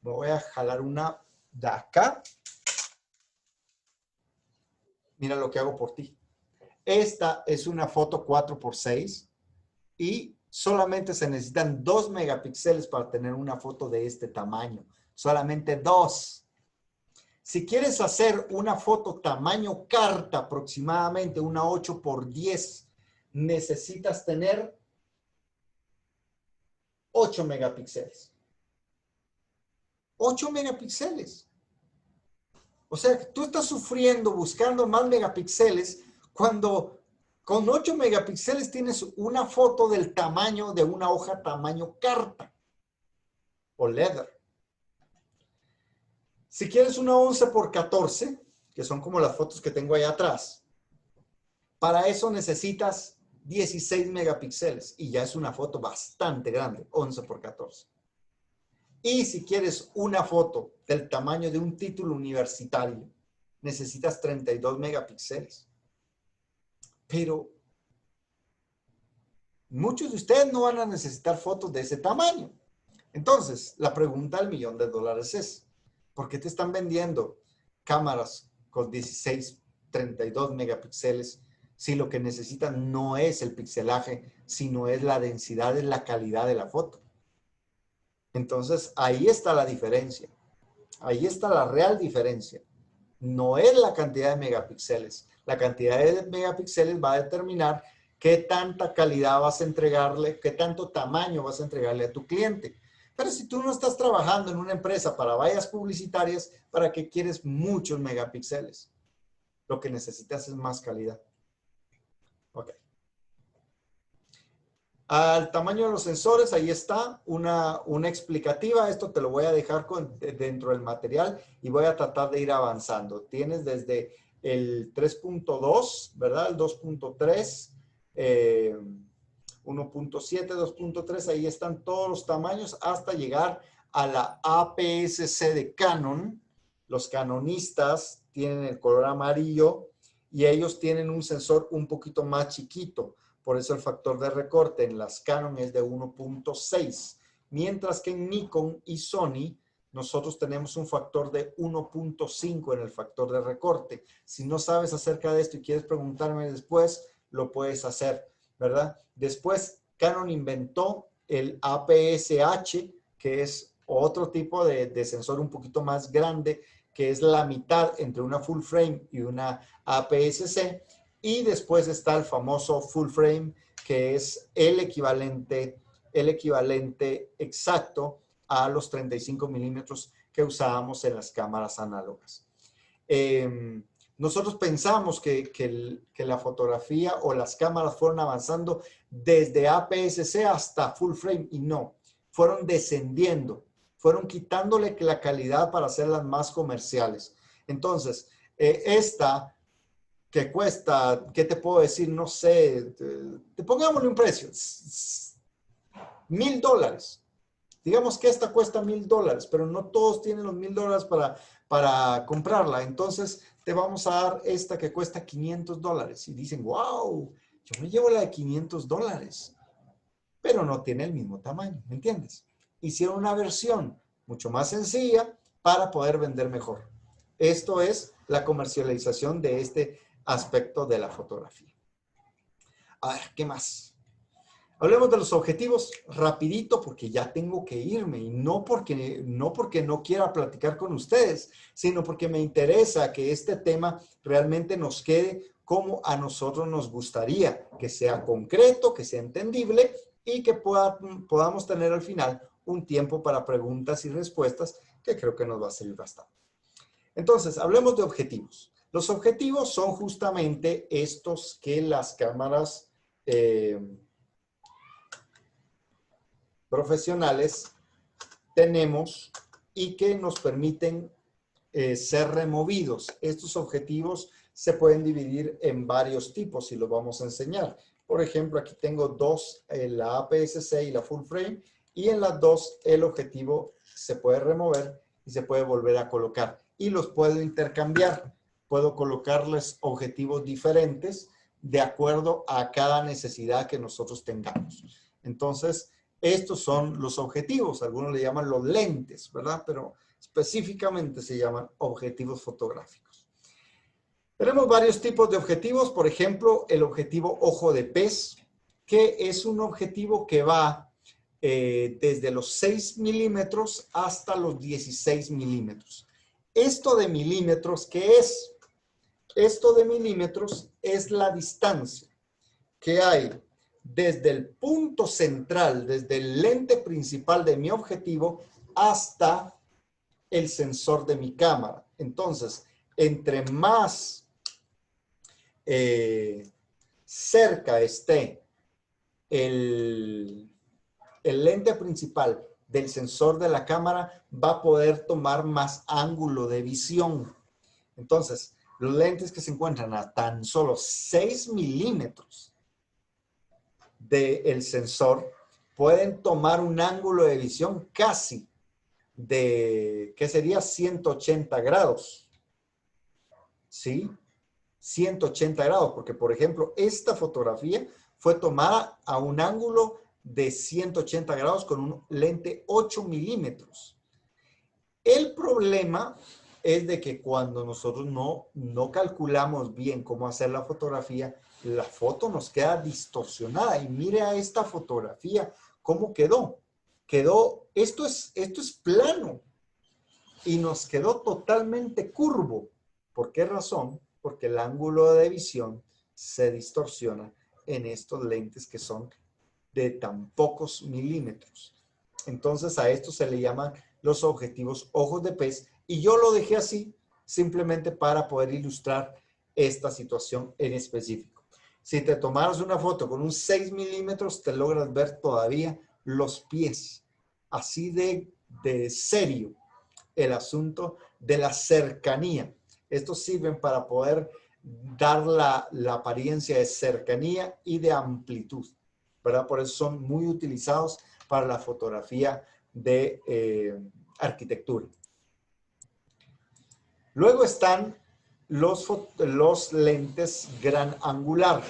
Me voy a jalar una de acá. Mira lo que hago por ti. Esta es una foto 4x6 y solamente se necesitan 2 megapíxeles para tener una foto de este tamaño. Solamente 2. Si quieres hacer una foto tamaño carta, aproximadamente una 8x10, necesitas tener 8 megapíxeles. 8 megapíxeles. O sea, tú estás sufriendo buscando más megapíxeles cuando con 8 megapíxeles tienes una foto del tamaño de una hoja tamaño carta o leather. Si quieres una 11x14, que son como las fotos que tengo ahí atrás, para eso necesitas 16 megapíxeles y ya es una foto bastante grande, 11x14. Y si quieres una foto del tamaño de un título universitario, necesitas 32 megapíxeles. Pero muchos de ustedes no van a necesitar fotos de ese tamaño. Entonces, la pregunta del $1.000.000 es, ¿por qué te están vendiendo cámaras con 16, 32 megapíxeles si lo que necesitan no es el pixelaje, sino es la densidad, es la calidad de la foto? Entonces, ahí está la diferencia. Ahí está la real diferencia. No es la cantidad de megapíxeles. La cantidad de megapíxeles va a determinar qué tanta calidad vas a entregarle, qué tanto tamaño vas a entregarle a tu cliente. Pero si tú no estás trabajando en una empresa para vallas publicitarias, ¿para qué quieres muchos megapíxeles? Lo que necesitas es más calidad. Ok. Al tamaño de los sensores, ahí está una explicativa. Esto te lo voy a dejar dentro del material y voy a tratar de ir avanzando. Tienes desde el 3.2, ¿verdad? El 2.3, 1.7, 2.3, ahí están todos los tamaños hasta llegar a la APS-C de Canon. Los canonistas tienen el color amarillo y ellos tienen un sensor un poquito más chiquito. Por eso el factor de recorte en las Canon es de 1.6. Mientras que en Nikon y Sony nosotros tenemos un factor de 1.5 en el factor de recorte. Si no sabes acerca de esto y quieres preguntarme después, lo puedes hacer, ¿verdad? Después, Canon inventó el APS-H, que es otro tipo de sensor un poquito más grande, que es la mitad entre una full frame y una APS-C. Y después está el famoso full frame, que es el equivalente exacto a los 35 milímetros que usábamos en las cámaras análogas. Nosotros pensamos que la fotografía o las cámaras fueron avanzando desde APS-C hasta full frame y no, fueron descendiendo, fueron quitándole la calidad para hacerlas más comerciales. Entonces, esta que cuesta, ¿qué te puedo decir? No sé, pongámosle un precio, $1,000. Digamos que esta cuesta $1,000, pero no todos tienen los $1,000 para comprarla. Entonces, te vamos a dar esta que cuesta $500. Y dicen, wow, yo me llevo la de $500, pero no tiene el mismo tamaño, ¿me entiendes? Hicieron una versión mucho más sencilla para poder vender mejor. Esto es la comercialización de este aspecto de la fotografía. A ver, ¿qué más? Hablemos de los objetivos rapidito porque ya tengo que irme y no porque no quiera platicar con ustedes, sino porque me interesa que este tema realmente nos quede como a nosotros nos gustaría, que sea concreto, que sea entendible y que podamos tener al final un tiempo para preguntas y respuestas que creo que nos va a servir bastante. Entonces, hablemos de objetivos. Los objetivos son justamente estos que las cámaras profesionales tenemos y que nos permiten ser removidos. Estos objetivos se pueden dividir en varios tipos y los vamos a enseñar. Por ejemplo, aquí tengo dos, la APS-C y la full frame, y en las dos el objetivo se puede remover y se puede volver a colocar. Y los puedo intercambiar. Puedo colocarles objetivos diferentes de acuerdo a cada necesidad que nosotros tengamos. Entonces, estos son los objetivos. Algunos le llaman los lentes, ¿verdad? Pero específicamente se llaman objetivos fotográficos. Tenemos varios tipos de objetivos. Por ejemplo, el objetivo ojo de pez, que es un objetivo que va desde los 6 milímetros hasta los 16 milímetros. Esto de milímetros, ¿qué es? Esto de milímetros es la distancia que hay desde el punto central, desde el lente principal de mi objetivo hasta el sensor de mi cámara. Entonces, entre más cerca esté el lente principal del sensor de la cámara, va a poder tomar más ángulo de visión. Entonces, los lentes que se encuentran a tan solo 6 milímetros del sensor pueden tomar un ángulo de visión casi de, ¿qué sería? 180 grados. ¿Sí? 180 grados, porque por ejemplo, esta fotografía fue tomada a un ángulo de 180 grados con un lente 8 milímetros. El problema es de que cuando nosotros no calculamos bien cómo hacer la fotografía, la foto nos queda distorsionada. Y mire a esta fotografía, ¿cómo quedó? Esto es plano y nos quedó totalmente curvo. ¿Por qué razón? Porque el ángulo de visión se distorsiona en estos lentes que son de tan pocos milímetros. Entonces a esto se le llaman los objetivos ojos de pez y yo lo dejé así simplemente para poder ilustrar esta situación en específico. Si te tomaras una foto con un 6 milímetros, te logras ver todavía los pies. Así de serio el asunto de la cercanía. Estos sirven para poder dar la apariencia de cercanía y de amplitud, ¿verdad? Por eso son muy utilizados para la fotografía de arquitectura. Luego están los lentes gran angular.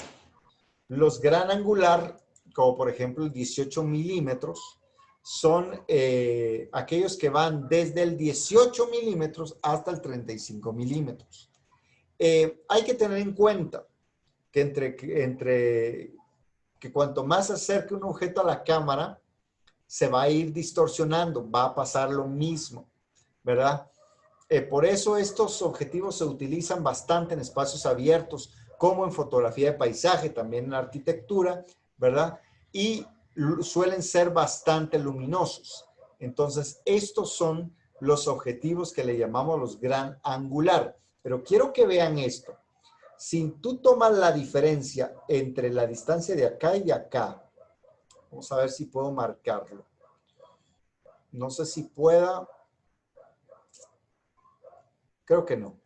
Los gran angular, como por ejemplo el 18 milímetros, son aquellos que van desde el 18 milímetros hasta el 35 milímetros. Hay que tener en cuenta que que cuanto más se acerque un objeto a la cámara, se va a ir distorsionando, va a pasar lo mismo, ¿verdad? Por eso estos objetivos se utilizan bastante en espacios abiertos, como en fotografía de paisaje, también en arquitectura, ¿verdad? Y suelen ser bastante luminosos. Entonces, estos son los objetivos que le llamamos los gran angular. Pero quiero que vean esto. Si tú tomas la diferencia entre la distancia de acá y de acá, vamos a ver si puedo marcarlo. No sé si pueda. Creo que no.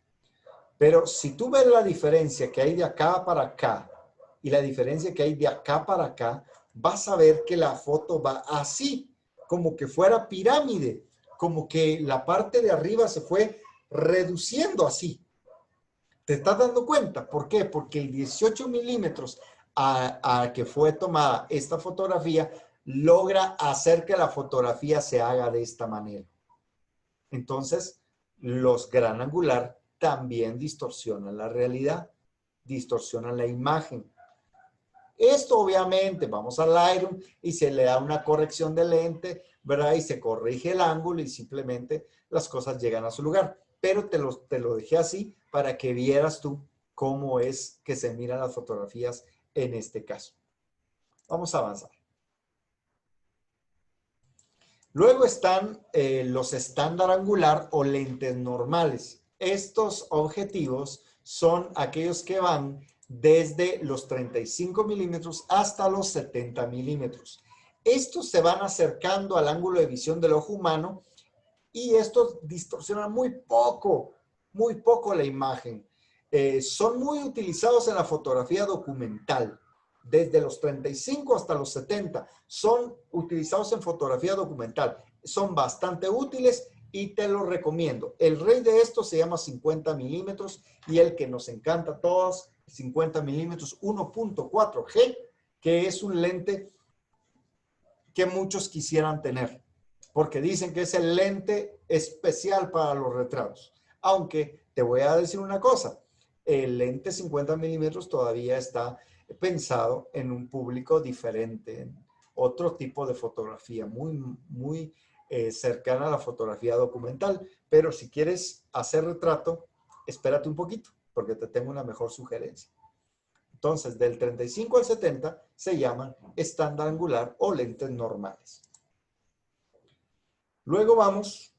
Pero si tú ves la diferencia que hay de acá para acá y la diferencia que hay de acá para acá, vas a ver que la foto va así, como que fuera pirámide, como que la parte de arriba se fue reduciendo así. ¿Te estás dando cuenta? ¿Por qué? Porque el 18 milímetros a que fue tomada esta fotografía logra hacer que la fotografía se haga de esta manera. Entonces, los gran angular también distorsionan la realidad, distorsionan la imagen. Esto obviamente, vamos al Lightroom y se le da una corrección de lente, ¿verdad? Y se corrige el ángulo y simplemente las cosas llegan a su lugar. Pero te lo dejé así para que vieras tú cómo es que se miran las fotografías en este caso. Vamos a avanzar. Luego están los estándar angular o lentes normales. Estos objetivos son aquellos que van desde los 35 milímetros hasta los 70 milímetros. Estos se van acercando al ángulo de visión del ojo humano y estos distorsionan muy poco la imagen. Son muy utilizados en la fotografía documental. Desde los 35 hasta los 70 son utilizados en fotografía documental. Son bastante útiles y te los recomiendo. El rey de estos se llama 50 milímetros y el que nos encanta a todos, 50 milímetros 1.4G, que es un lente que muchos quisieran tener, porque dicen que es el lente especial para los retratos. Aunque te voy a decir una cosa, el lente 50 milímetros todavía está pensado en un público diferente, en otro tipo de fotografía, muy cercana a la fotografía documental. Pero si quieres hacer retrato, espérate un poquito, porque te tengo una mejor sugerencia. Entonces, del 35 al 70 se llaman estándar angular o lentes normales. Luego vamos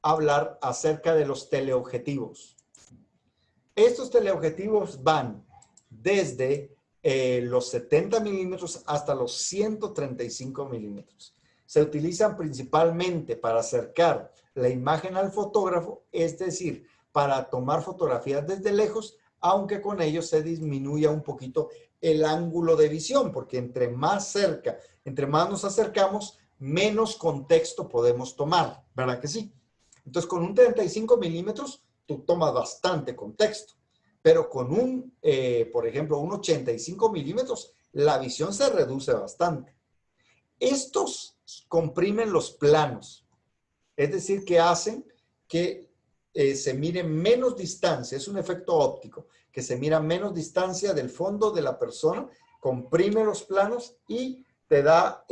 a hablar acerca de los teleobjetivos. Estos teleobjetivos van desde los 70 milímetros hasta los 135 milímetros. Se utilizan principalmente para acercar la imagen al fotógrafo, es decir, para tomar fotografías desde lejos, aunque con ello se disminuya un poquito el ángulo de visión, porque entre más cerca, entre más nos acercamos, menos contexto podemos tomar, ¿verdad que sí? Entonces, con un 35 milímetros, tú tomas bastante contexto, pero con por ejemplo, un 85 milímetros, la visión se reduce bastante. Estos comprimen los planos, es decir, que hacen que se mire menos distancia, es un efecto óptico, que se mira menos distancia del fondo de la persona, comprime los planos y te da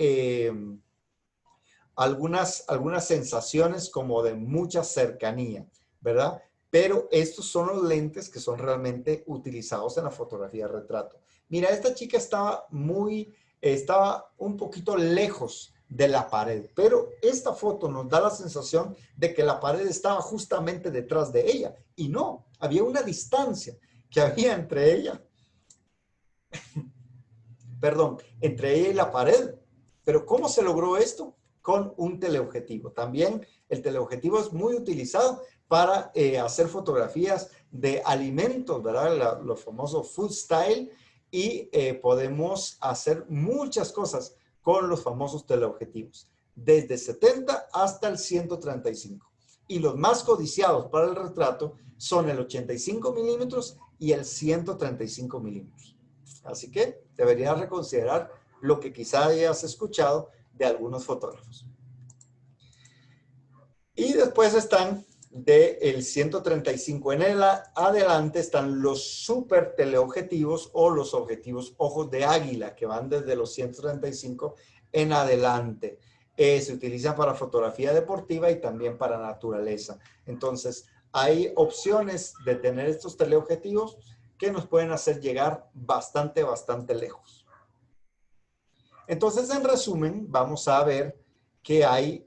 algunas sensaciones como de mucha cercanía, ¿verdad? Pero estos son los lentes que son realmente utilizados en la fotografía de retrato. Mira, esta chica estaba un poquito lejos de la pared, pero esta foto nos da la sensación de que la pared estaba justamente detrás de ella. Y no, había una distancia que había entre ella, perdón, entre ella y la pared. Pero ¿cómo se logró esto? con un teleobjetivo. También el teleobjetivo es muy utilizado para hacer fotografías de alimentos, ¿verdad? Los famosos food style, y podemos hacer muchas cosas con los famosos teleobjetivos, desde 70 hasta el 135. Y los más codiciados para el retrato son el 85 milímetros y el 135 milímetros. Así que deberías reconsiderar lo que quizá hayas escuchado de algunos fotógrafos. Y después están del 135 en adelante, están los super teleobjetivos o los objetivos ojos de águila, que van desde los 135 en adelante. Se utilizan para fotografía deportiva y también para naturaleza. Entonces, hay opciones de tener estos teleobjetivos que nos pueden hacer llegar bastante lejos. Entonces, en resumen, vamos a ver que hay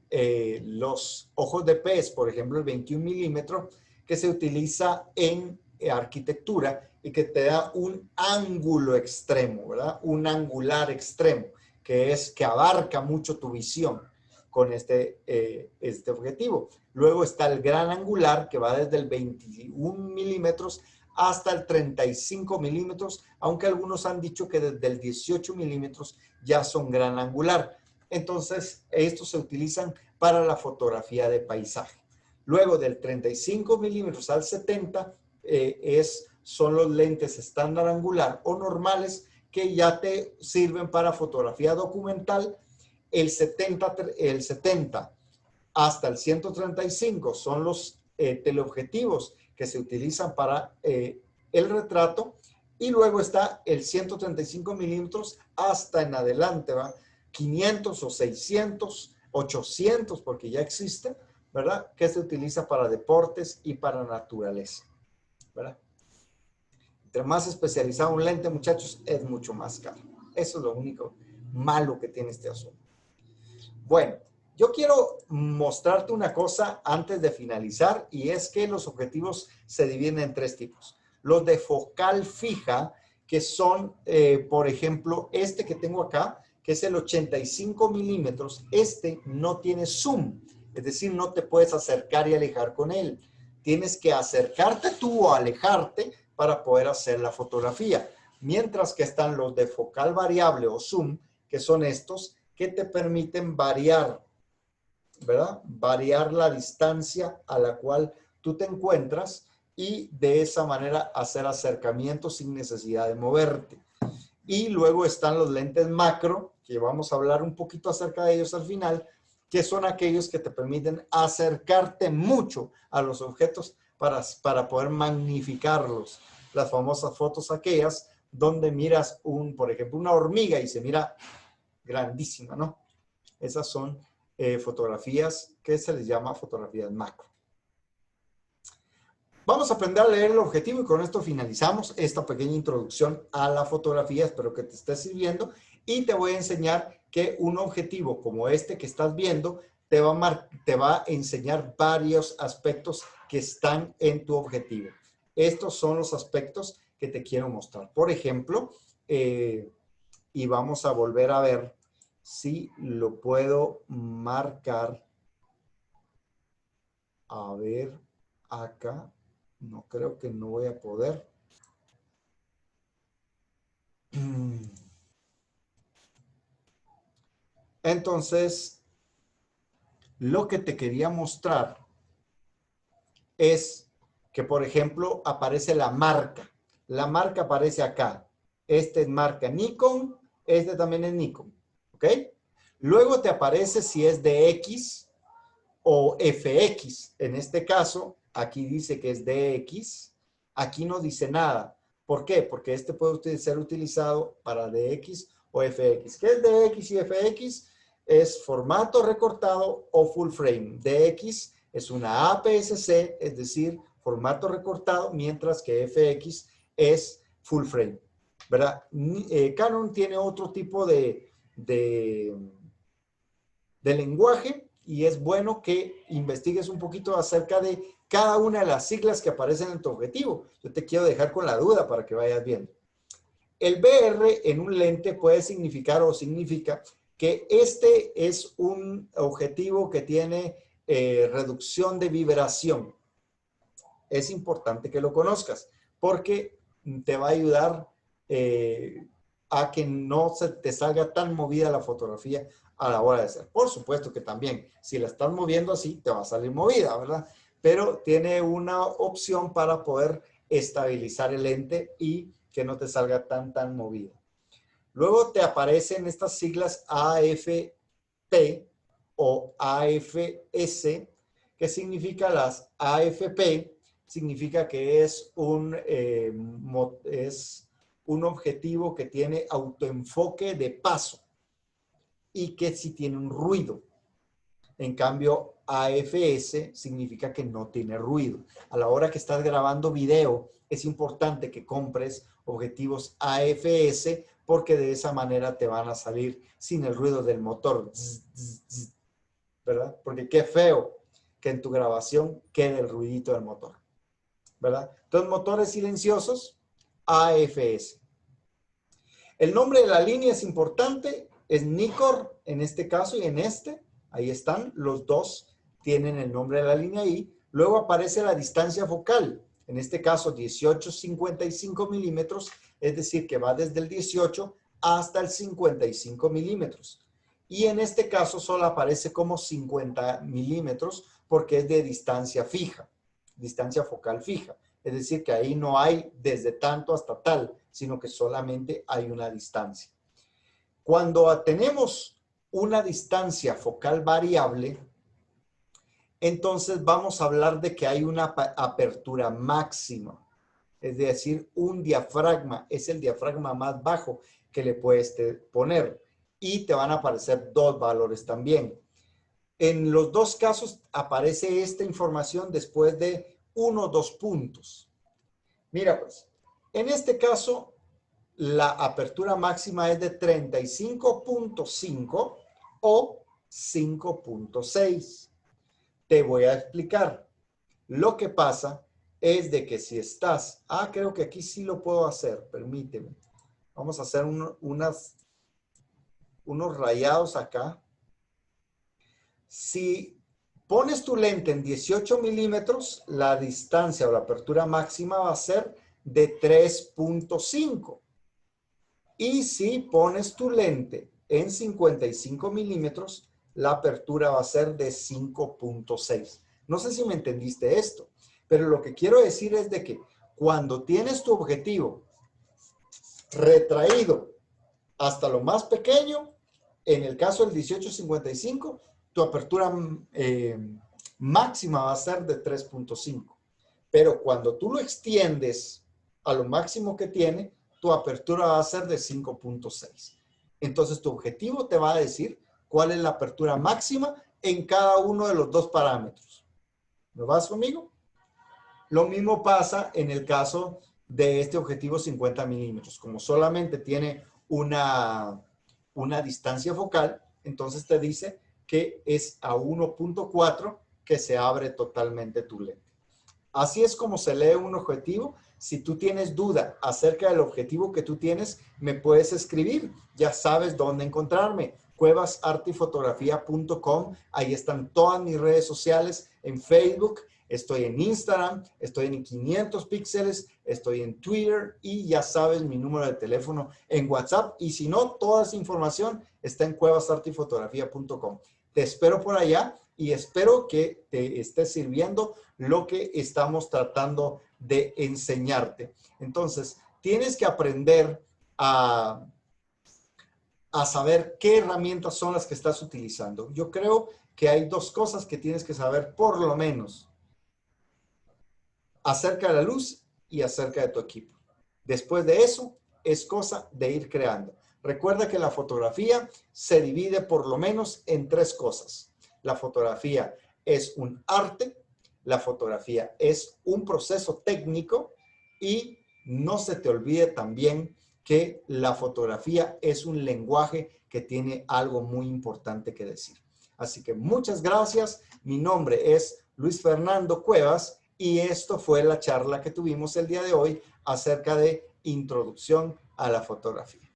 los ojos de pez, por ejemplo, el 21 milímetros, que se utiliza en arquitectura y que te da un ángulo extremo, ¿verdad? Un angular extremo, que abarca mucho tu visión con este objetivo. Luego está el gran angular, que va desde el 21 milímetros hasta el 35 milímetros, aunque algunos han dicho que desde el 18 milímetros ya son gran angular. Entonces, estos se utilizan para la fotografía de paisaje. Luego, del 35 milímetros al 70, son los lentes estándar angular o normales que ya te sirven para fotografía documental. El 70 hasta el 135 son los teleobjetivos que se utilizan para el retrato. Y luego está el 135 milímetros hasta en adelante, ¿va? 500 o 600, 800, porque ya existe, ¿verdad? Que se utiliza para deportes y para naturaleza, ¿verdad? Entre más especializado un lente, muchachos, es mucho más caro. Eso es lo único malo que tiene este asunto. Bueno, yo quiero mostrarte una cosa antes de finalizar, y es que los objetivos se dividen en tres tipos. Los de focal fija, que son, por ejemplo, este que tengo acá, que es el 85 milímetros. Este no tiene zoom, es decir, no te puedes acercar y alejar con él. Tienes que acercarte tú o alejarte para poder hacer la fotografía. Mientras que están los de focal variable o zoom, que son estos que te permiten variar, ¿verdad? Variar la distancia a la cual tú te encuentras y de esa manera hacer acercamientos sin necesidad de moverte. Y luego están los lentes macro, que vamos a hablar un poquito acerca de ellos al final, que son aquellos que te permiten acercarte mucho a los objetos para poder magnificarlos. Las famosas fotos aquellas donde miras, por ejemplo, una hormiga y se mira grandísima, ¿no? Esas son fotografías que se les llama fotografías macro. Vamos a aprender a leer el objetivo y con esto finalizamos esta pequeña introducción a la fotografía. Espero que te esté sirviendo y te voy a enseñar que un objetivo como este que estás viendo te va a enseñar varios aspectos que están en tu objetivo. Estos son los aspectos que te quiero mostrar. Por ejemplo, y vamos a volver a ver si lo puedo marcar. A ver, acá. No, creo que no voy a poder. Entonces, lo que te quería mostrar es que, por ejemplo, aparece la marca. La marca aparece acá. Este es marca Nikon, este también es Nikon, ¿ok? Luego te aparece si es DX o FX. En este caso, aquí dice que es DX. Aquí no dice nada. ¿Por qué? Porque este puede ser utilizado para DX o FX. ¿Qué es DX y FX? Es formato recortado o full frame. DX es una APS-C, es decir, formato recortado, mientras que FX es full frame, ¿verdad? Canon tiene otro tipo de lenguaje y es bueno que investigues un poquito acerca de cada una de las siglas que aparecen en tu objetivo. Yo te quiero dejar con la duda para que vayas viendo. El BR en un lente puede significar o significa que este es un objetivo que tiene reducción de vibración. Es importante que lo conozcas porque te va a ayudar a que no se te salga tan movida la fotografía a la hora de hacer. Por supuesto que también, si la estás moviendo así, te va a salir movida, ¿verdad? Pero tiene una opción para poder estabilizar el lente y que no te salga tan movida. Luego te aparecen estas siglas AFP o AFS, que significa las AFP, significa que es un objetivo que tiene autoenfoque de paso y que sí tiene un ruido. En cambio, AFS significa que no tiene ruido. A la hora que estás grabando video, es importante que compres objetivos AFS porque de esa manera te van a salir sin el ruido del motor, ¿verdad? Porque qué feo que en tu grabación quede el ruidito del motor, ¿verdad? Entonces, motores silenciosos, AFS. El nombre de la línea es importante, es Nikkor en este caso y en este. Ahí están, los dos tienen el nombre de la línea ahí. Luego aparece la distancia focal, en este caso 18-55 milímetros, es decir, que va desde el 18 hasta el 55 milímetros. Y en este caso solo aparece como 50 milímetros porque es de distancia fija, distancia focal fija. Es decir, que ahí no hay desde tanto hasta tal, sino que solamente hay una distancia. Cuando tenemos una distancia focal variable, entonces vamos a hablar de que hay una apertura máxima. Es decir, un diafragma es el diafragma más bajo que le puedes poner. Y te van a aparecer dos valores también. En los dos casos aparece esta información después de 1 o 2 puntos. Mira pues, en este caso, la apertura máxima es de 35.5 o 5.6. Te voy a explicar. Lo que pasa es de que si estás... creo que aquí sí lo puedo hacer. Permíteme. Vamos a hacer unos rayados acá. Si pones tu lente en 18 milímetros, la distancia o la apertura máxima va a ser de 3.5. Y si pones tu lente en 55 milímetros, la apertura va a ser de 5.6. No sé si me entendiste esto, pero lo que quiero decir es de que cuando tienes tu objetivo retraído hasta lo más pequeño, en el caso del 18-55, tu apertura máxima va a ser de 3.5. Pero cuando tú lo extiendes a lo máximo que tiene, tu apertura va a ser de 5.6. Entonces, tu objetivo te va a decir cuál es la apertura máxima en cada uno de los dos parámetros. ¿Me vas conmigo? Lo mismo pasa en el caso de este objetivo 50 milímetros. Como solamente tiene una distancia focal, entonces te dice que es a 1.4 que se abre totalmente tu lente. Así es como se lee un objetivo. Si tú tienes duda acerca del objetivo que tú tienes, me puedes escribir. Ya sabes dónde encontrarme. cuevasartefotografía.com. Ahí están todas mis redes sociales. En Facebook, estoy en Instagram, estoy en 500 píxeles, estoy en Twitter y ya sabes mi número de teléfono en WhatsApp. Y si no, toda esa información está en cuevasartefotografía.com. Te espero por allá y espero que te esté sirviendo lo que estamos tratando de enseñarte. Entonces, tienes que aprender a saber qué herramientas son las que estás utilizando. Yo creo que hay dos cosas que tienes que saber por lo menos acerca de la luz y acerca de tu equipo. Después de eso, es cosa de ir creando. Recuerda que la fotografía se divide por lo menos en tres cosas. La fotografía es un arte, la fotografía es un proceso técnico y no se te olvide también que la fotografía es un lenguaje que tiene algo muy importante que decir. Así que muchas gracias. Mi nombre es Luis Fernando Cuevas y esto fue la charla que tuvimos el día de hoy acerca de introducción a la fotografía.